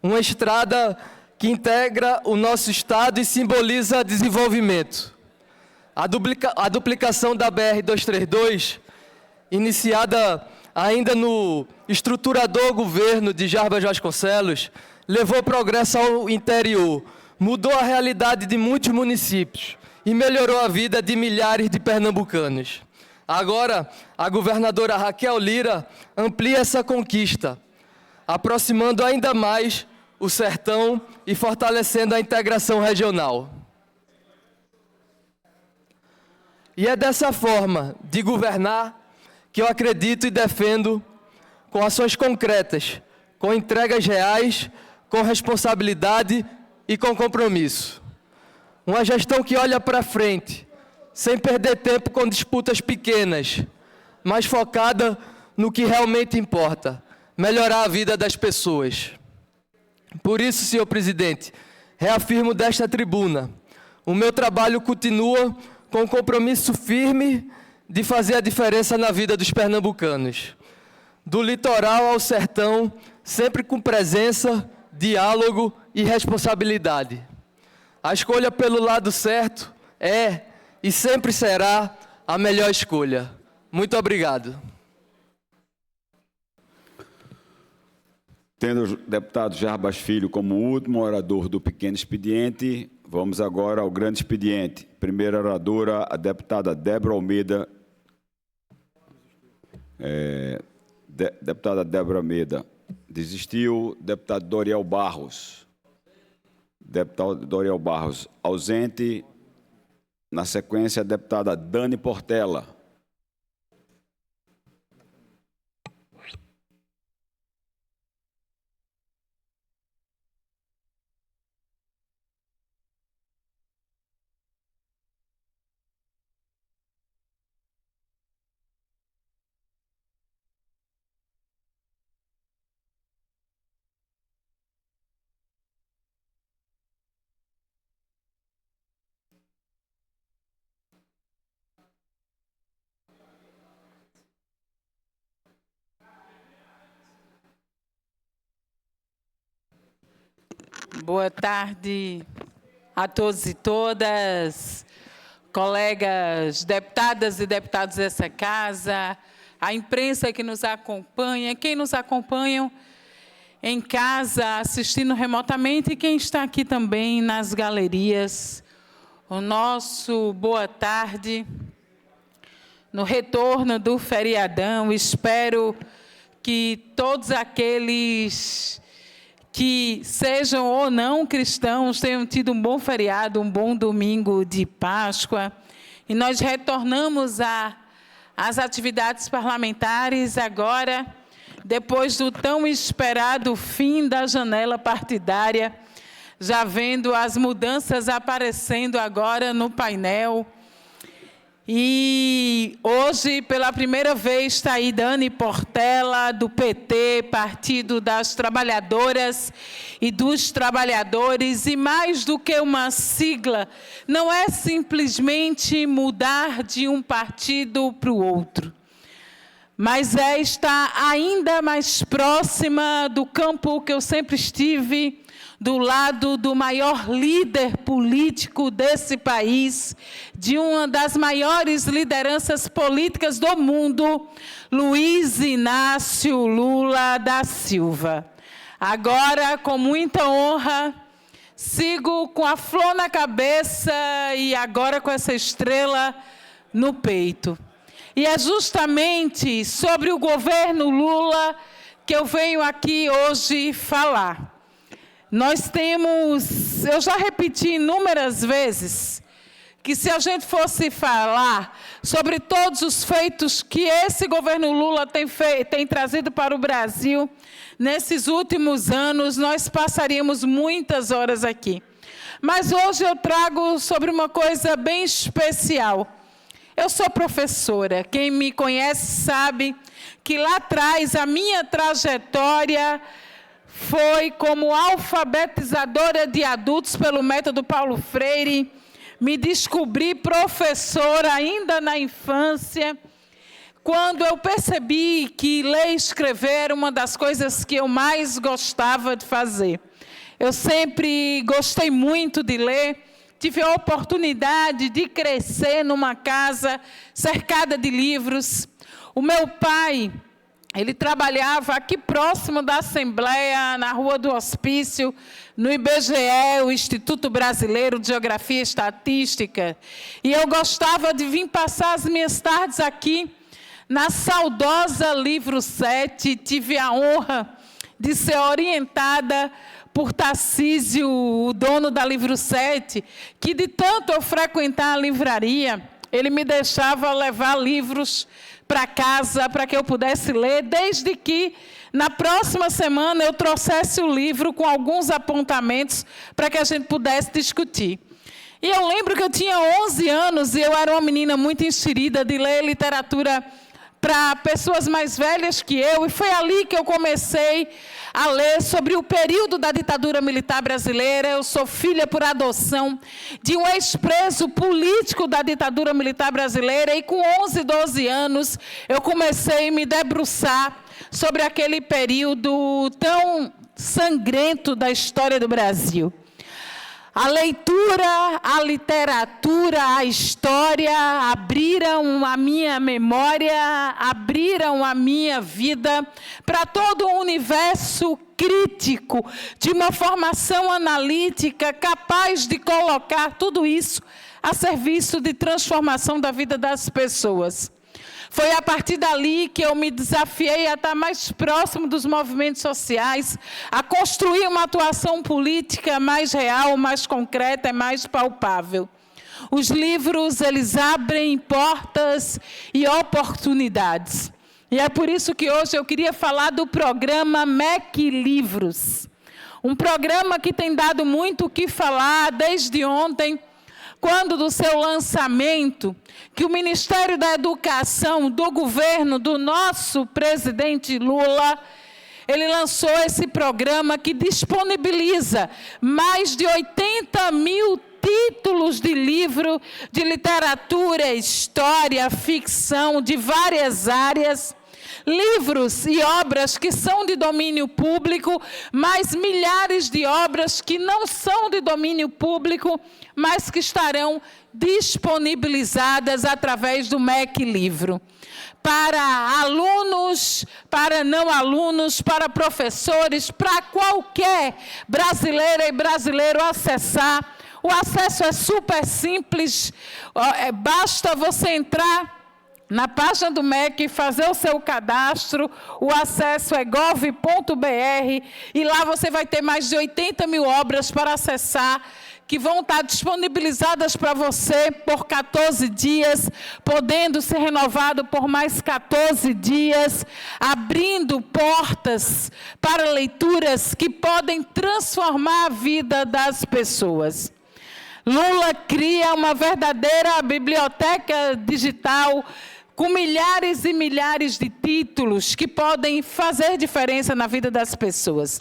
Speaker 8: uma estrada que integra o nosso estado e simboliza desenvolvimento. A duplicação da BR-232, iniciada ainda no estruturador governo de Jarbas Vasconcelos, levou progresso ao interior, mudou a realidade de muitos municípios e melhorou a vida de milhares de pernambucanos. Agora, a governadora Raquel Lira amplia essa conquista, aproximando ainda mais o sertão e fortalecendo a integração regional. E é dessa forma de governar que eu acredito e defendo, com ações concretas, com entregas reais, com responsabilidade e com compromisso. Uma gestão que olha para frente, sem perder tempo com disputas pequenas, mas focada no que realmente importa: melhorar a vida das pessoas. Por isso, senhor presidente, reafirmo desta tribuna: o meu trabalho continua com um compromisso firme de fazer a diferença na vida dos pernambucanos. Do litoral ao sertão, sempre com presença, diálogo e responsabilidade. A escolha pelo lado certo é e sempre será a melhor escolha. Muito obrigado.
Speaker 1: Tendo o deputado Jarbas Filho como último orador do pequeno expediente, vamos agora ao grande expediente. Primeira oradora, a deputada Débora Almeida. Deputada Débora Almeida desistiu. Deputado Doriel Barros. Deputado Doriel Barros, ausente. Na sequência, a deputada Dani Portela.
Speaker 9: Boa tarde a todos e todas, colegas deputadas e deputados dessa casa, a imprensa que nos acompanha, quem nos acompanha em casa, assistindo remotamente, e quem está aqui também nas galerias. O nosso boa tarde, no retorno do feriadão. Espero que todos aqueles que sejam ou não cristãos tenham tido um bom feriado, um bom domingo de Páscoa. E nós retornamos às atividades parlamentares agora, depois do tão esperado fim da janela partidária, já vendo as mudanças aparecendo agora no painel. E hoje, pela primeira vez, está aí Dani Portela, do PT, Partido das Trabalhadoras e dos Trabalhadores. E mais do que uma sigla, não é simplesmente mudar de um partido para o outro, mas é estar ainda mais próxima do campo que eu sempre estive, do lado do maior líder político desse país, de uma das maiores lideranças políticas do mundo, Luiz Inácio Lula da Silva. Agora, com muita honra, sigo com a flor na cabeça e agora com essa estrela no peito. E é justamente sobre o governo Lula que eu venho aqui hoje falar. Nós temos, eu já repeti inúmeras vezes, que se a gente fosse falar sobre todos os feitos que esse governo Lula tem trazido para o Brasil nesses últimos anos, nós passaríamos muitas horas aqui. Mas hoje eu trago sobre uma coisa bem especial. Eu sou professora, quem me conhece sabe que lá atrás a minha trajetória foi como alfabetizadora de adultos pelo método Paulo Freire. Me descobri professora ainda na infância, quando eu percebi que ler e escrever era uma das coisas que eu mais gostava de fazer. Eu sempre gostei muito de ler, tive a oportunidade de crescer numa casa cercada de livros. O meu pai, ele trabalhava aqui próximo da Assembleia, na Rua do Hospício, no IBGE, o Instituto Brasileiro de Geografia e Estatística. E eu gostava de vir passar as minhas tardes aqui, na saudosa Livro 7. Tive a honra de ser orientada por Tarcísio, o dono da Livro 7, que de tanto eu frequentar a livraria, ele me deixava levar livros para casa, para que eu pudesse ler, desde que na próxima semana eu trouxesse o livro com alguns apontamentos para que a gente pudesse discutir. E eu lembro que eu tinha 11 anos e eu era uma menina muito enxerida de ler literatura para pessoas mais velhas que eu, e foi ali que eu comecei a ler sobre o período da ditadura militar brasileira. Eu sou filha por adoção de um ex-preso político da ditadura militar brasileira, e com 11, 12 anos eu comecei a me debruçar sobre aquele período tão sangrento da história do Brasil. A leitura, a literatura, a história abriram a minha memória, abriram a minha vida para todo um universo crítico, de uma formação analítica capaz de colocar tudo isso a serviço de transformação da vida das pessoas. Foi a partir dali que eu me desafiei a estar mais próximo dos movimentos sociais, a construir uma atuação política mais real, mais concreta e mais palpável. Os livros, eles abrem portas e oportunidades. E é por isso que hoje eu queria falar do programa MEC Livros. Um programa que tem dado muito o que falar desde ontem, quando do seu lançamento, que o Ministério da Educação do governo do nosso presidente Lula, ele lançou esse programa que disponibiliza mais de 80 mil títulos de livro de literatura, história, ficção, de várias áreas, livros e obras que são de domínio público, mas milhares de obras que não são de domínio público, mas que estarão disponibilizadas através do MEC Livro. Para alunos, para não alunos, para professores, para qualquer brasileira e brasileiro acessar. O acesso é super simples, basta você entrar na página do MEC, fazer o seu cadastro, o acesso é gov.br, e lá você vai ter mais de 80 mil obras para acessar, que vão estar disponibilizadas para você por 14 dias, podendo ser renovado por mais 14 dias, abrindo portas para leituras que podem transformar a vida das pessoas. Lula cria uma verdadeira biblioteca digital com milhares e milhares de títulos que podem fazer diferença na vida das pessoas.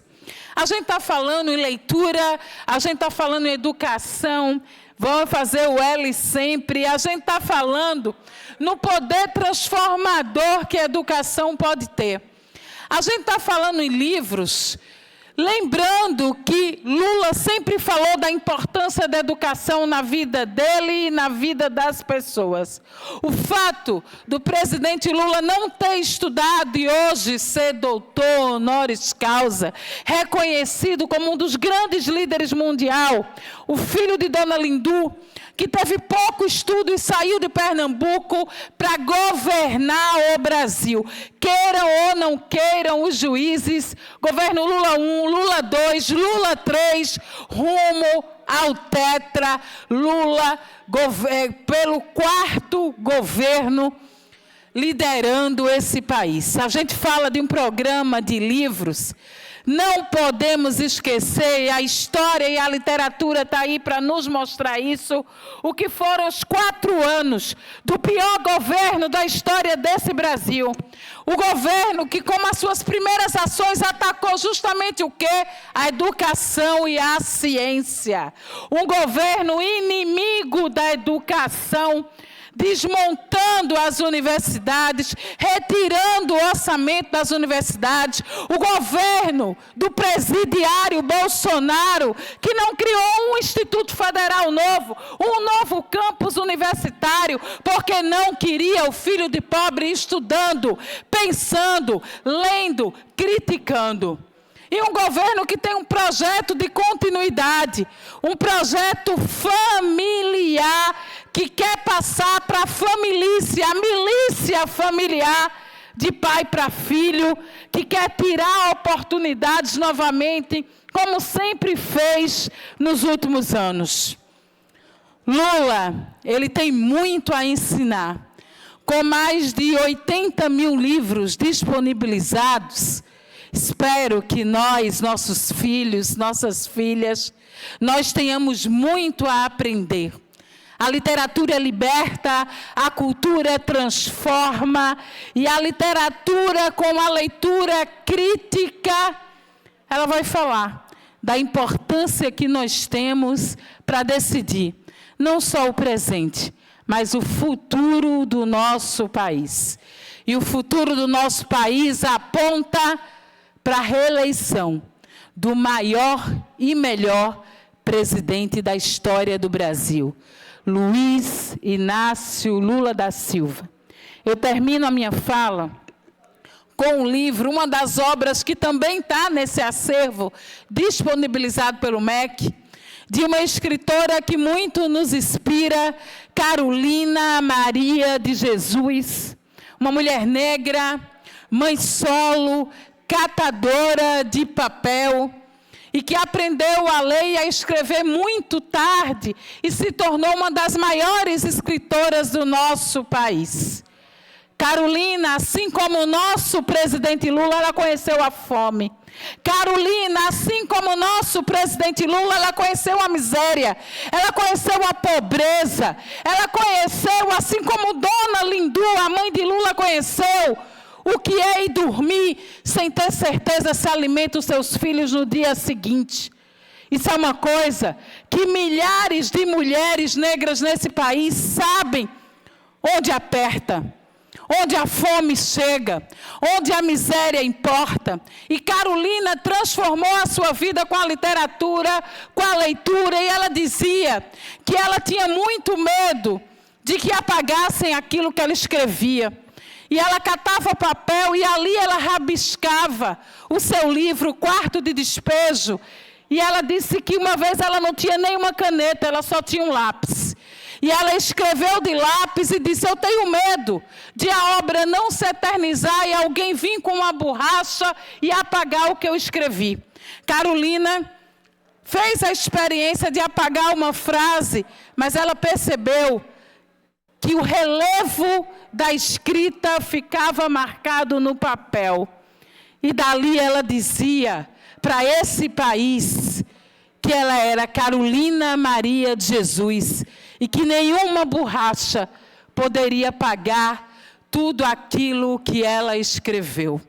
Speaker 9: A gente está falando em leitura, a gente está falando em educação, vamos fazer o L sempre, a gente está falando no poder transformador que a educação pode ter. A gente está falando em livros, lembrando que Lula sempre falou da importância da educação na vida dele e na vida das pessoas. O fato do presidente Lula não ter estudado e hoje ser doutor honoris causa, reconhecido como um dos grandes líderes mundial, o filho de Dona Lindu, que teve pouco estudo e saiu de Pernambuco para governar o Brasil. Queiram ou não queiram os juízes, governo Lula 1, Lula 2, Lula 3, rumo ao tetra, Lula pelo 4º governo liderando esse país. A gente fala de um programa de livros, não podemos esquecer, a história e a literatura está aí para nos mostrar isso, o que foram os 4 anos do pior governo da história desse Brasil. O governo que, como as suas primeiras ações, atacou justamente o quê? A educação e a ciência. Um governo inimigo da educação, desmontando as universidades, retirando o orçamento das universidades, o governo do presidiário Bolsonaro, que não criou um Instituto Federal novo, um novo campus universitário, porque não queria o filho de pobre estudando, pensando, lendo, criticando. E um governo que tem um projeto de continuidade, um projeto familiar, que quer passar para a família, a milícia familiar, de pai para filho, que quer tirar oportunidades novamente, como sempre fez nos últimos anos. Lula, ele tem muito a ensinar. Com mais de 80 mil livros disponibilizados, espero que nós, nossos filhos, nossas filhas, nós tenhamos muito a aprender. A literatura liberta, a cultura transforma, e a literatura, com a leitura crítica, ela vai falar da importância que nós temos para decidir, não só o presente, mas o futuro do nosso país. E o futuro do nosso país aponta para a reeleição do maior e melhor presidente da história do Brasil, Luiz Inácio Lula da Silva. Eu termino a minha fala com um livro, uma das obras que também está nesse acervo disponibilizado pelo MEC, de uma escritora que muito nos inspira, Carolina Maria de Jesus, uma mulher negra, mãe solo, catadora de papel, e que aprendeu a ler e a escrever muito tarde e se tornou uma das maiores escritoras do nosso país. Carolina, assim como o nosso presidente Lula, ela conheceu a fome. Carolina, assim como o nosso presidente Lula, ela conheceu a miséria, ela conheceu a pobreza, ela conheceu, assim como Dona Lindu, a mãe de Lula, conheceu o que é ir dormir sem ter certeza se alimenta os seus filhos no dia seguinte. Isso é uma coisa que milhares de mulheres negras nesse país sabem onde aperta, onde a fome chega, onde a miséria importa. E Carolina transformou a sua vida com a literatura, com a leitura, e ela dizia que ela tinha muito medo de que apagassem aquilo que ela escrevia. E ela catava papel e ali ela rabiscava o seu livro, Quarto de Despejo. E ela disse que uma vez ela não tinha nenhuma caneta, ela só tinha um lápis. E ela escreveu de lápis e disse: eu tenho medo de a obra não se eternizar e alguém vir com uma borracha e apagar o que eu escrevi. Carolina fez a experiência de apagar uma frase, mas ela percebeu que o relevo da escrita ficava marcado no papel. E dali ela dizia para esse país que ela era Carolina Maria de Jesus e que nenhuma borracha poderia apagar tudo aquilo que ela escreveu.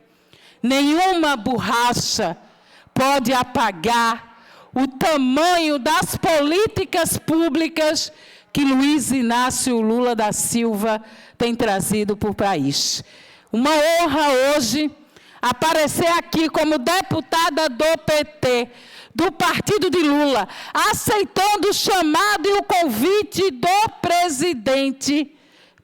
Speaker 9: Nenhuma borracha pode apagar o tamanho das políticas públicas que Luiz Inácio Lula da Silva tem trazido para o país. Uma honra hoje aparecer aqui como deputada do PT, do partido de Lula, aceitando o chamado e o convite do presidente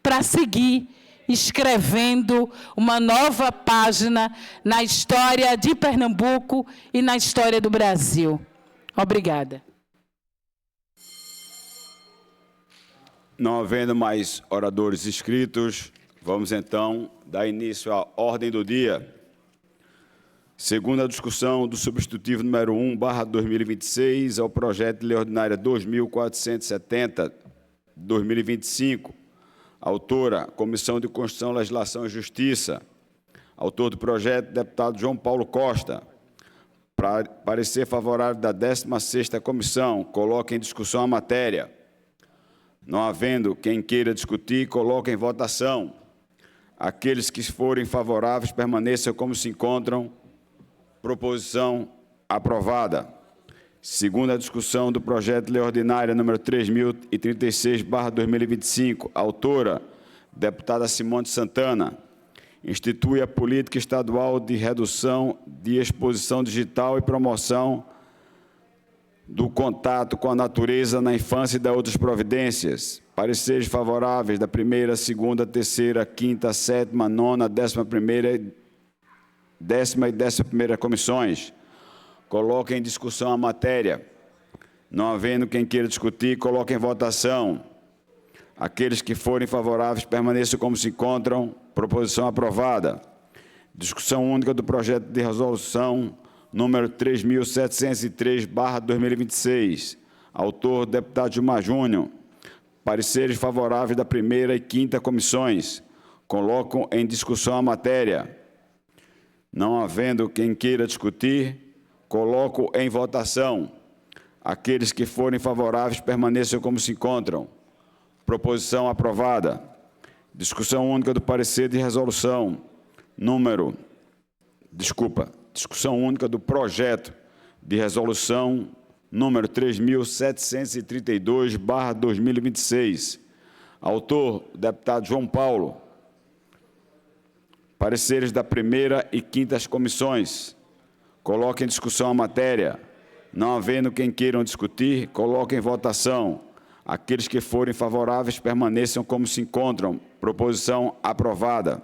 Speaker 9: para seguir escrevendo uma nova página na história de Pernambuco e na história do Brasil. Obrigada.
Speaker 1: Não havendo mais oradores inscritos, vamos então dar início à ordem do dia. Segundo a discussão do substitutivo número 1/2026 ao projeto de lei ordinária 2470/2025. Autora, Comissão de Constituição, Legislação e Justiça. Autor do projeto, deputado João Paulo Costa. Parecer favorável da 16ª Comissão. Coloca em discussão a matéria. Não havendo quem queira discutir, coloca em votação. Aqueles que forem favoráveis permaneçam como se encontram. Proposição aprovada. Segundo a discussão do projeto de lei ordinária número 3036/2025, autora, deputada Simone Santana, institui a política estadual de redução de exposição digital e promoção do contato com a natureza na infância e da outras providências. Pareceres favoráveis da primeira, segunda, terceira, quinta, sétima, nona, 11ª e 11ª comissões. Coloque em discussão a matéria. Não havendo quem queira discutir, coloque em votação. Aqueles que forem favoráveis permaneçam como se encontram. Proposição aprovada. Discussão única do projeto de resolução número 3703/2026. Autor, deputado Gilmar Júnior. Pareceres favoráveis da primeira e quinta comissões. Colocam em discussão a matéria. Não havendo quem queira discutir, coloco em votação. Aqueles que forem favoráveis permaneçam como se encontram. Proposição aprovada. Discussão única do parecer de resolução discussão única do projeto de resolução número 3732/2026. Autor, deputado João Paulo. Pareceres da primeira e quinta comissões. Coloque em discussão a matéria. Não havendo quem queiram discutir, coloque em votação. Aqueles que forem favoráveis permaneçam como se encontram. Proposição aprovada.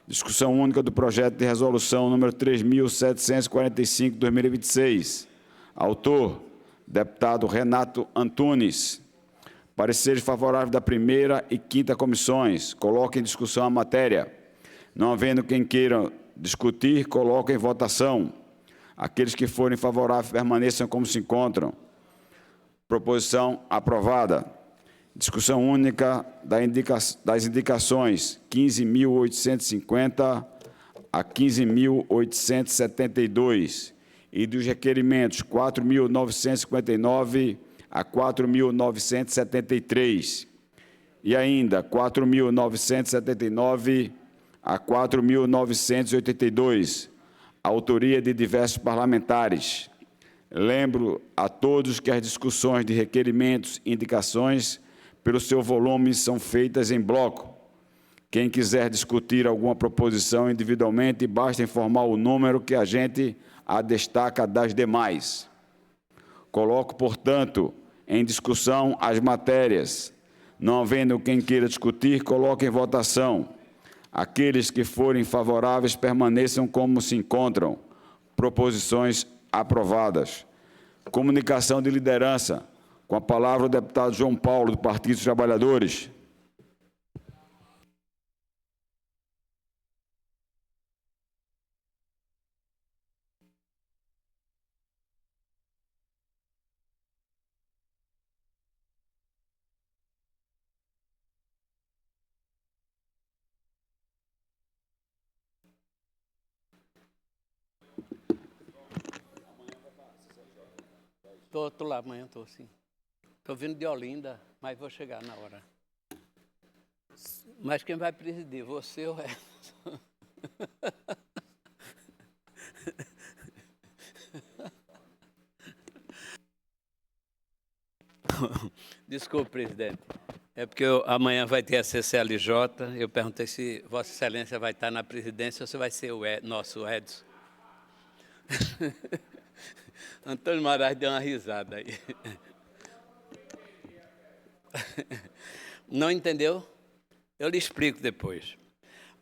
Speaker 1: Discussão única do projeto de resolução número 3745/2026. Autor, Deputado Renato Antunes. Pareceres favoráveis da primeira e quinta comissões. Coloque em discussão a matéria. Não havendo quem queira discutir, coloque em votação. Aqueles que forem favoráveis permaneçam como se encontram. Proposição aprovada. Discussão única das indicações 15.850 a 15.872 e dos requerimentos 4.959 a 4.973 e ainda 4.979 a 4.982, autoria de diversos parlamentares. Lembro a todos que as discussões de requerimentos e indicações, pelo seu volume, são feitas em bloco. Quem quiser discutir alguma proposição individualmente, basta informar o número que a gente a destaca das demais. Coloco, portanto, em discussão as matérias. Não havendo quem queira discutir, coloque em votação. Aqueles que forem favoráveis permaneçam como se encontram. Proposições aprovadas. Comunicação de liderança. Com a palavra o deputado João Paulo, do Partido dos Trabalhadores.
Speaker 6: Estou lá amanhã, estou sim. Estou vindo de Olinda, mas vou chegar na hora. Mas quem vai presidir, você ou Edson? Desculpe, presidente. É porque amanhã vai ter a CCLJ. Eu perguntei se Vossa Excelência vai estar na presidência ou se vai ser o nosso Edson. Antônio Moraes deu uma risada aí. Não entendeu? Eu lhe explico depois.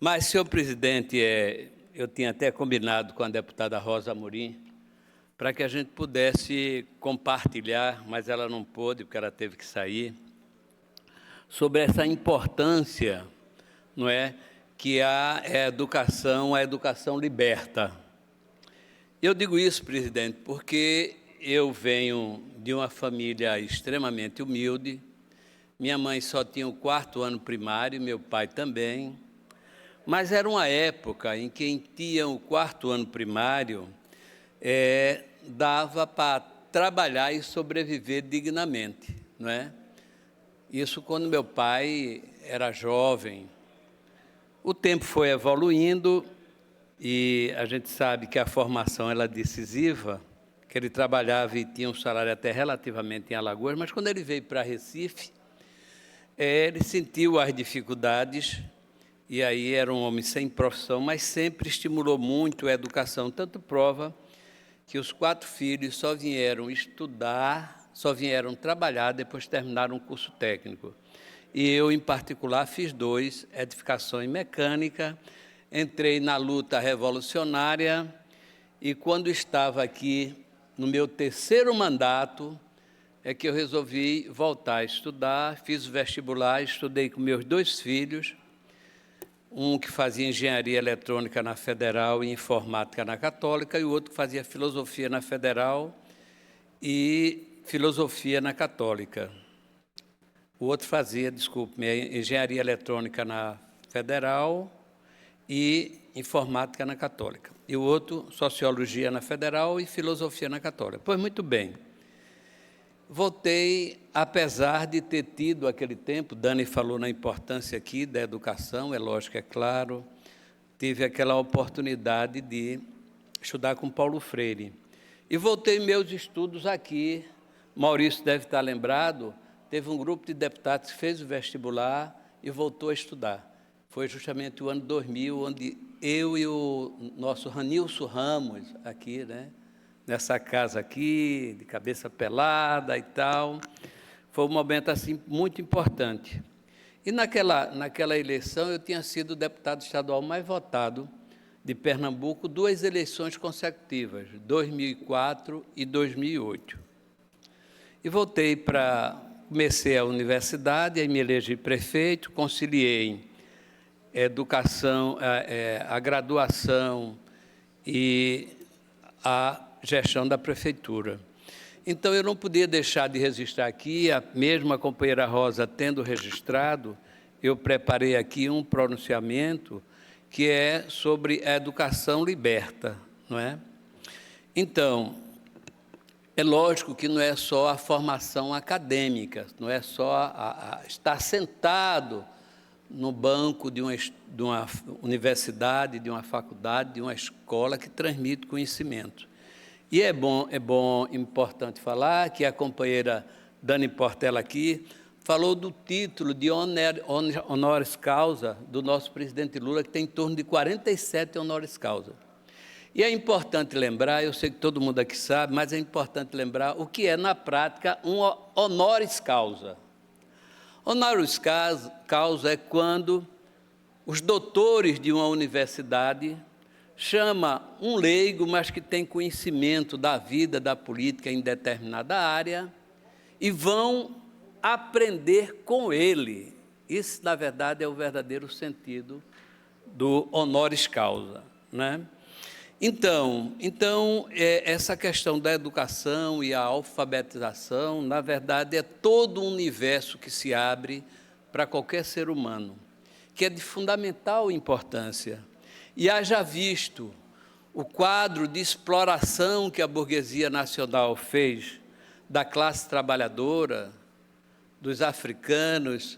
Speaker 6: Mas, senhor presidente, eu tinha até combinado com a deputada Rosa Amorim para que a gente pudesse compartilhar, mas ela não pôde, porque ela teve que sair, sobre essa importância, não é, que a educação liberta. Eu digo isso, presidente, porque eu venho de uma família extremamente humilde. Minha mãe só tinha o 4º ano primário, meu pai também. Mas era uma época em que quem tinha o 4º ano primário dava para trabalhar e sobreviver dignamente, não é? Isso quando meu pai era jovem. O tempo foi evoluindo. E a gente sabe que a formação ela é decisiva, que ele trabalhava e tinha um salário até relativamente em Alagoas, mas quando ele veio para Recife, ele sentiu as dificuldades, e aí era um homem sem profissão, mas sempre estimulou muito a educação, tanto prova que os 4 filhos só vieram estudar, só vieram trabalhar depois de terminar um curso técnico. E eu, em particular, fiz 2, edificação e mecânica. Entrei na luta revolucionária e, quando estava aqui no meu 3º mandato, é que eu resolvi voltar a estudar, fiz o vestibular, estudei com meus 2 filhos, um que fazia engenharia eletrônica na Federal e informática na Católica, e o outro que fazia filosofia na Federal e filosofia na Católica. O outro fazia, engenharia eletrônica na Federal e informática na Católica. E o outro, sociologia na Federal e filosofia na Católica. Pois muito bem. Voltei, apesar de ter tido aquele tempo, Dani falou na importância aqui da educação, é lógico, é claro, tive aquela oportunidade de estudar com Paulo Freire. E voltei meus estudos aqui, Maurício deve estar lembrado, teve um grupo de deputados que fez o vestibular e voltou a estudar. Foi justamente o ano 2000, onde eu e o nosso Ranilson Ramos, aqui, né, nessa casa aqui, de cabeça pelada e tal, foi um momento assim muito importante. E naquela eleição eu tinha sido o deputado estadual mais votado de Pernambuco, 2 eleições consecutivas, 2004 e 2008. E comecei a universidade, aí me elegi prefeito, conciliei educação, a graduação e a gestão da prefeitura. Então, eu não podia deixar de registrar aqui, mesmo a companheira Rosa tendo registrado, eu preparei aqui um pronunciamento que é sobre a educação liberta, não é? Então, é lógico que não é só a formação acadêmica, não é só estar sentado no banco de uma universidade, de uma faculdade, de uma escola que transmite conhecimento. E importante falar que a companheira Dani Portela aqui falou do título de honoris causa do nosso presidente Lula, que tem em torno de 47 honoris causa. E é importante lembrar, eu sei que todo mundo aqui sabe, mas é importante lembrar o que é, na prática, um honoris causa. Honoris causa é quando os doutores de uma universidade chamam um leigo, mas que tem conhecimento da vida, da política em determinada área, e vão aprender com ele. Isso, na verdade, é o verdadeiro sentido do honoris causa, né? Então, essa questão da educação e a alfabetização, na verdade, é todo um universo que se abre para qualquer ser humano, que é de fundamental importância. E haja visto o quadro de exploração que a burguesia nacional fez da classe trabalhadora, dos africanos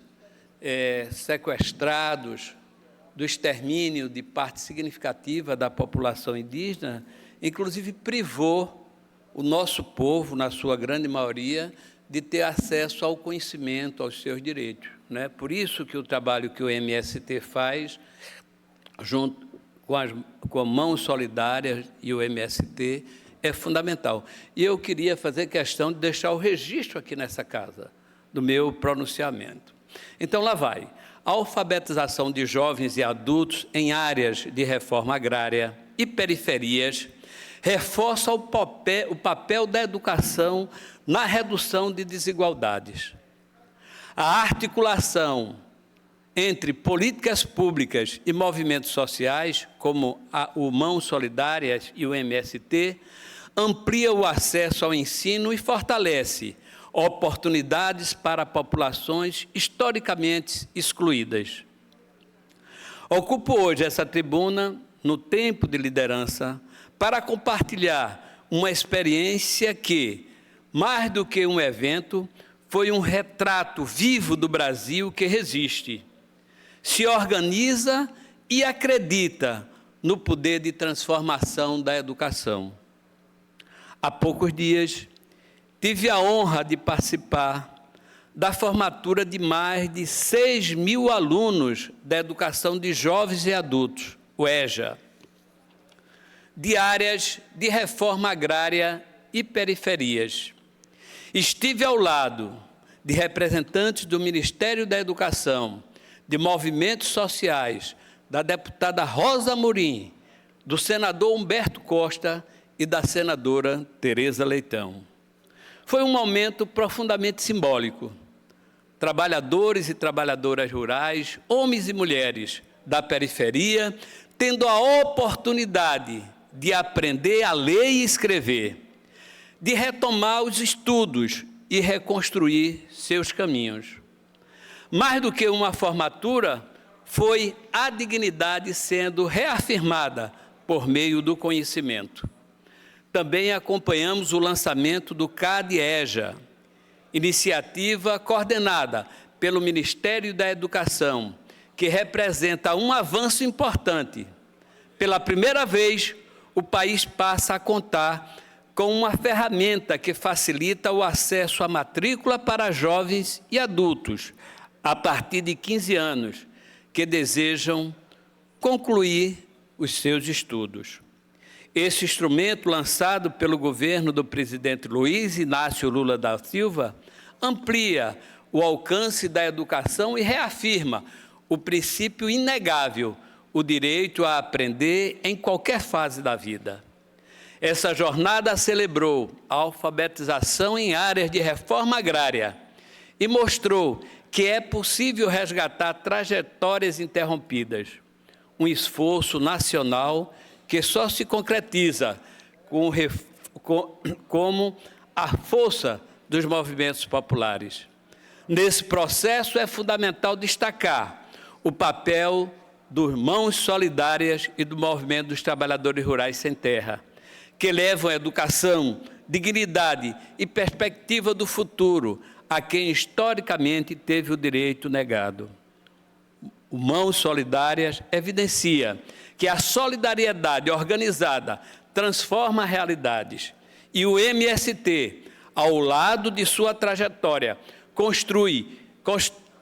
Speaker 6: sequestrados, do extermínio de parte significativa da população indígena, inclusive privou o nosso povo, na sua grande maioria, de ter acesso ao conhecimento, aos seus direitos, né? Por isso que o trabalho que o MST faz, junto com a Mãos Solidárias e o MST, é fundamental. E eu queria fazer questão de deixar o registro aqui nessa casa, do meu pronunciamento. Então, lá vai. A alfabetização de jovens e adultos em áreas de reforma agrária e periferias reforça o papel da educação na redução de desigualdades. A articulação entre políticas públicas e movimentos sociais, como o Mãos Solidárias e o MST, amplia o acesso ao ensino e fortalece oportunidades para populações historicamente excluídas. Ocupo hoje essa tribuna, no tempo de liderança, para compartilhar uma experiência que, mais do que um evento, foi um retrato vivo do Brasil que resiste, se organiza e acredita no poder de transformação da educação. Há poucos dias, tive a honra de participar da formatura de mais de 6.000 alunos da educação de jovens e adultos, o EJA, de áreas de reforma agrária e periferias. Estive ao lado de representantes do Ministério da Educação, de movimentos sociais, da deputada Rosa Amorim, do senador Humberto Costa e da senadora Tereza Leitão. Foi um momento profundamente simbólico. Trabalhadores e trabalhadoras rurais, homens e mulheres da periferia, tendo a oportunidade de aprender a ler e escrever, de retomar os estudos e reconstruir seus caminhos. Mais do que uma formatura, foi a dignidade sendo reafirmada por meio do conhecimento. Também acompanhamos o lançamento do CAD-EJA, iniciativa coordenada pelo Ministério da Educação, que representa um avanço importante. Pela primeira vez, o país passa a contar com uma ferramenta que facilita o acesso à matrícula para jovens e adultos, a partir de 15 anos, que desejam concluir os seus estudos. Esse instrumento, lançado pelo governo do presidente Luiz Inácio Lula da Silva, amplia o alcance da educação e reafirma o princípio inegável, o direito a aprender em qualquer fase da vida. Essa jornada celebrou a alfabetização em áreas de reforma agrária e mostrou que é possível resgatar trajetórias interrompidas. Um esforço nacional que só se concretiza como a força dos movimentos populares. Nesse processo é fundamental destacar o papel dos Mãos Solidárias e do Movimento dos Trabalhadores Rurais Sem Terra, que levam a educação, dignidade e perspectiva do futuro a quem historicamente teve o direito negado. O Mãos Solidárias evidencia que a solidariedade organizada transforma realidades e o MST, ao lado de sua trajetória,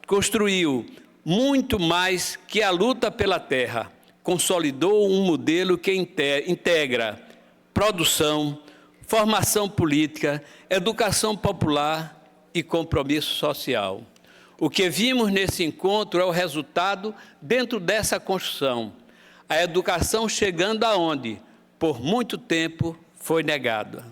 Speaker 6: construiu muito mais que a luta pela terra, consolidou um modelo que integra produção, formação política, educação popular e compromisso social. O que vimos nesse encontro é o resultado dentro dessa construção. A educação chegando aonde, por muito tempo, foi negada.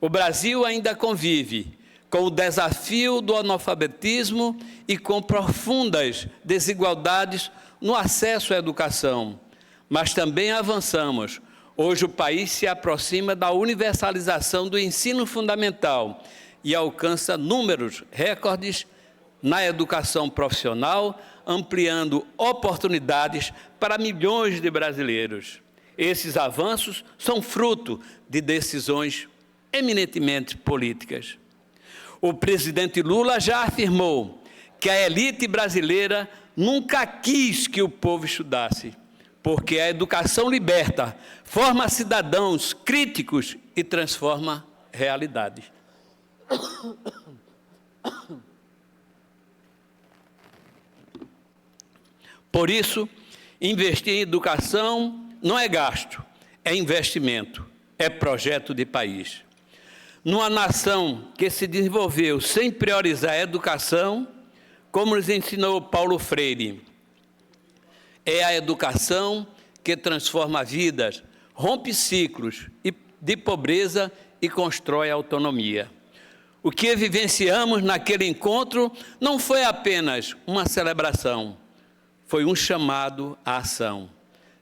Speaker 6: O Brasil ainda convive com o desafio do analfabetismo e com profundas desigualdades no acesso à educação. Mas também avançamos. Hoje o país se aproxima da universalização do ensino fundamental e alcança números recordes na educação profissional, ampliando oportunidades para milhões de brasileiros. Esses avanços são fruto de decisões eminentemente políticas. O presidente Lula já afirmou que a elite brasileira nunca quis que o povo estudasse, porque a educação liberta, forma cidadãos críticos e transforma realidades. Por isso, investir em educação não é gasto, é investimento, é projeto de país. Numa nação que se desenvolveu sem priorizar a educação, como nos ensinou Paulo Freire, é a educação que transforma vidas, rompe ciclos de pobreza e constrói autonomia. O que vivenciamos naquele encontro não foi apenas uma celebração, foi um chamado à ação.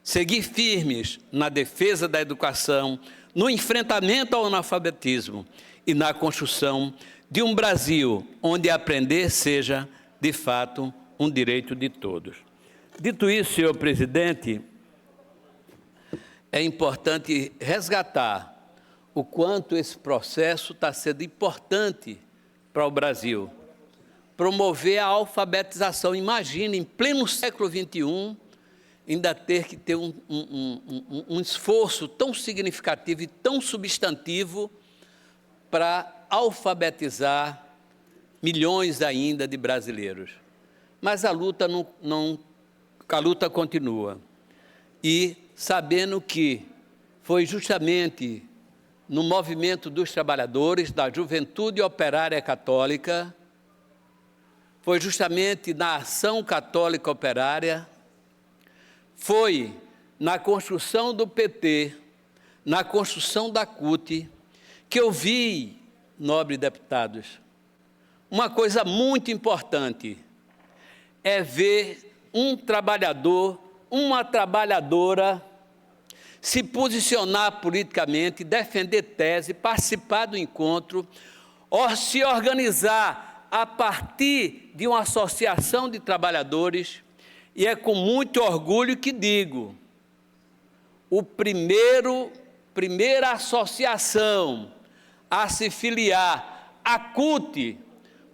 Speaker 6: Seguir firmes na defesa da educação, no enfrentamento ao analfabetismo e na construção de um Brasil onde aprender seja, de fato, um direito de todos. Dito isso, senhor presidente, é importante resgatar o quanto esse processo está sendo importante para o Brasil. Promover a alfabetização. Imagine, em pleno século XXI, ainda ter que ter um esforço tão significativo e tão substantivo para alfabetizar milhões ainda de brasileiros. Mas a luta, a luta continua. E sabendo que foi justamente no movimento dos trabalhadores, da Juventude Operária Católica, foi justamente na Ação Católica Operária, foi na construção do PT, na construção da CUT, que eu vi, nobres deputados, uma coisa muito importante, é ver um trabalhador, uma trabalhadora se posicionar politicamente, defender tese, participar do encontro, se organizar a partir de uma associação de trabalhadores. E é com muito orgulho que digo, primeira associação a se filiar à CUT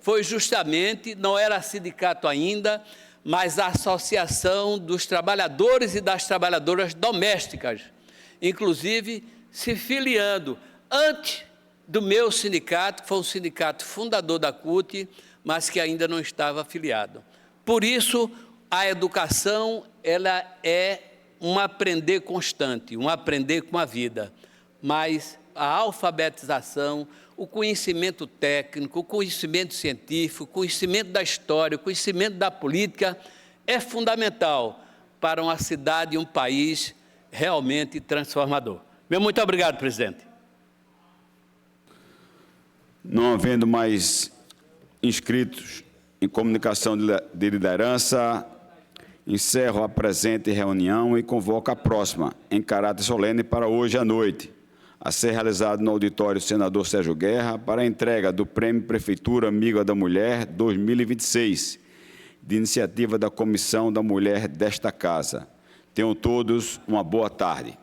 Speaker 6: foi justamente, não era sindicato ainda, mas a Associação dos Trabalhadores e das Trabalhadoras Domésticas, inclusive se filiando antes do meu sindicato, que foi um sindicato fundador da CUT, mas que ainda não estava afiliado. Por isso, a educação, ela é um aprender constante, um aprender com a vida, mas a alfabetização, o conhecimento técnico, o conhecimento científico, o conhecimento da história, o conhecimento da política é fundamental para uma cidade e um país realmente transformador. Meu muito obrigado, presidente.
Speaker 1: Não havendo mais inscritos em comunicação de liderança, encerro a presente reunião e convoco a próxima, em caráter solene, para hoje à noite, a ser realizado no auditório Senador Sérgio Guerra, para a entrega do Prêmio Prefeitura Amiga da Mulher 2026, de iniciativa da Comissão da Mulher desta Casa. Tenham todos uma boa tarde.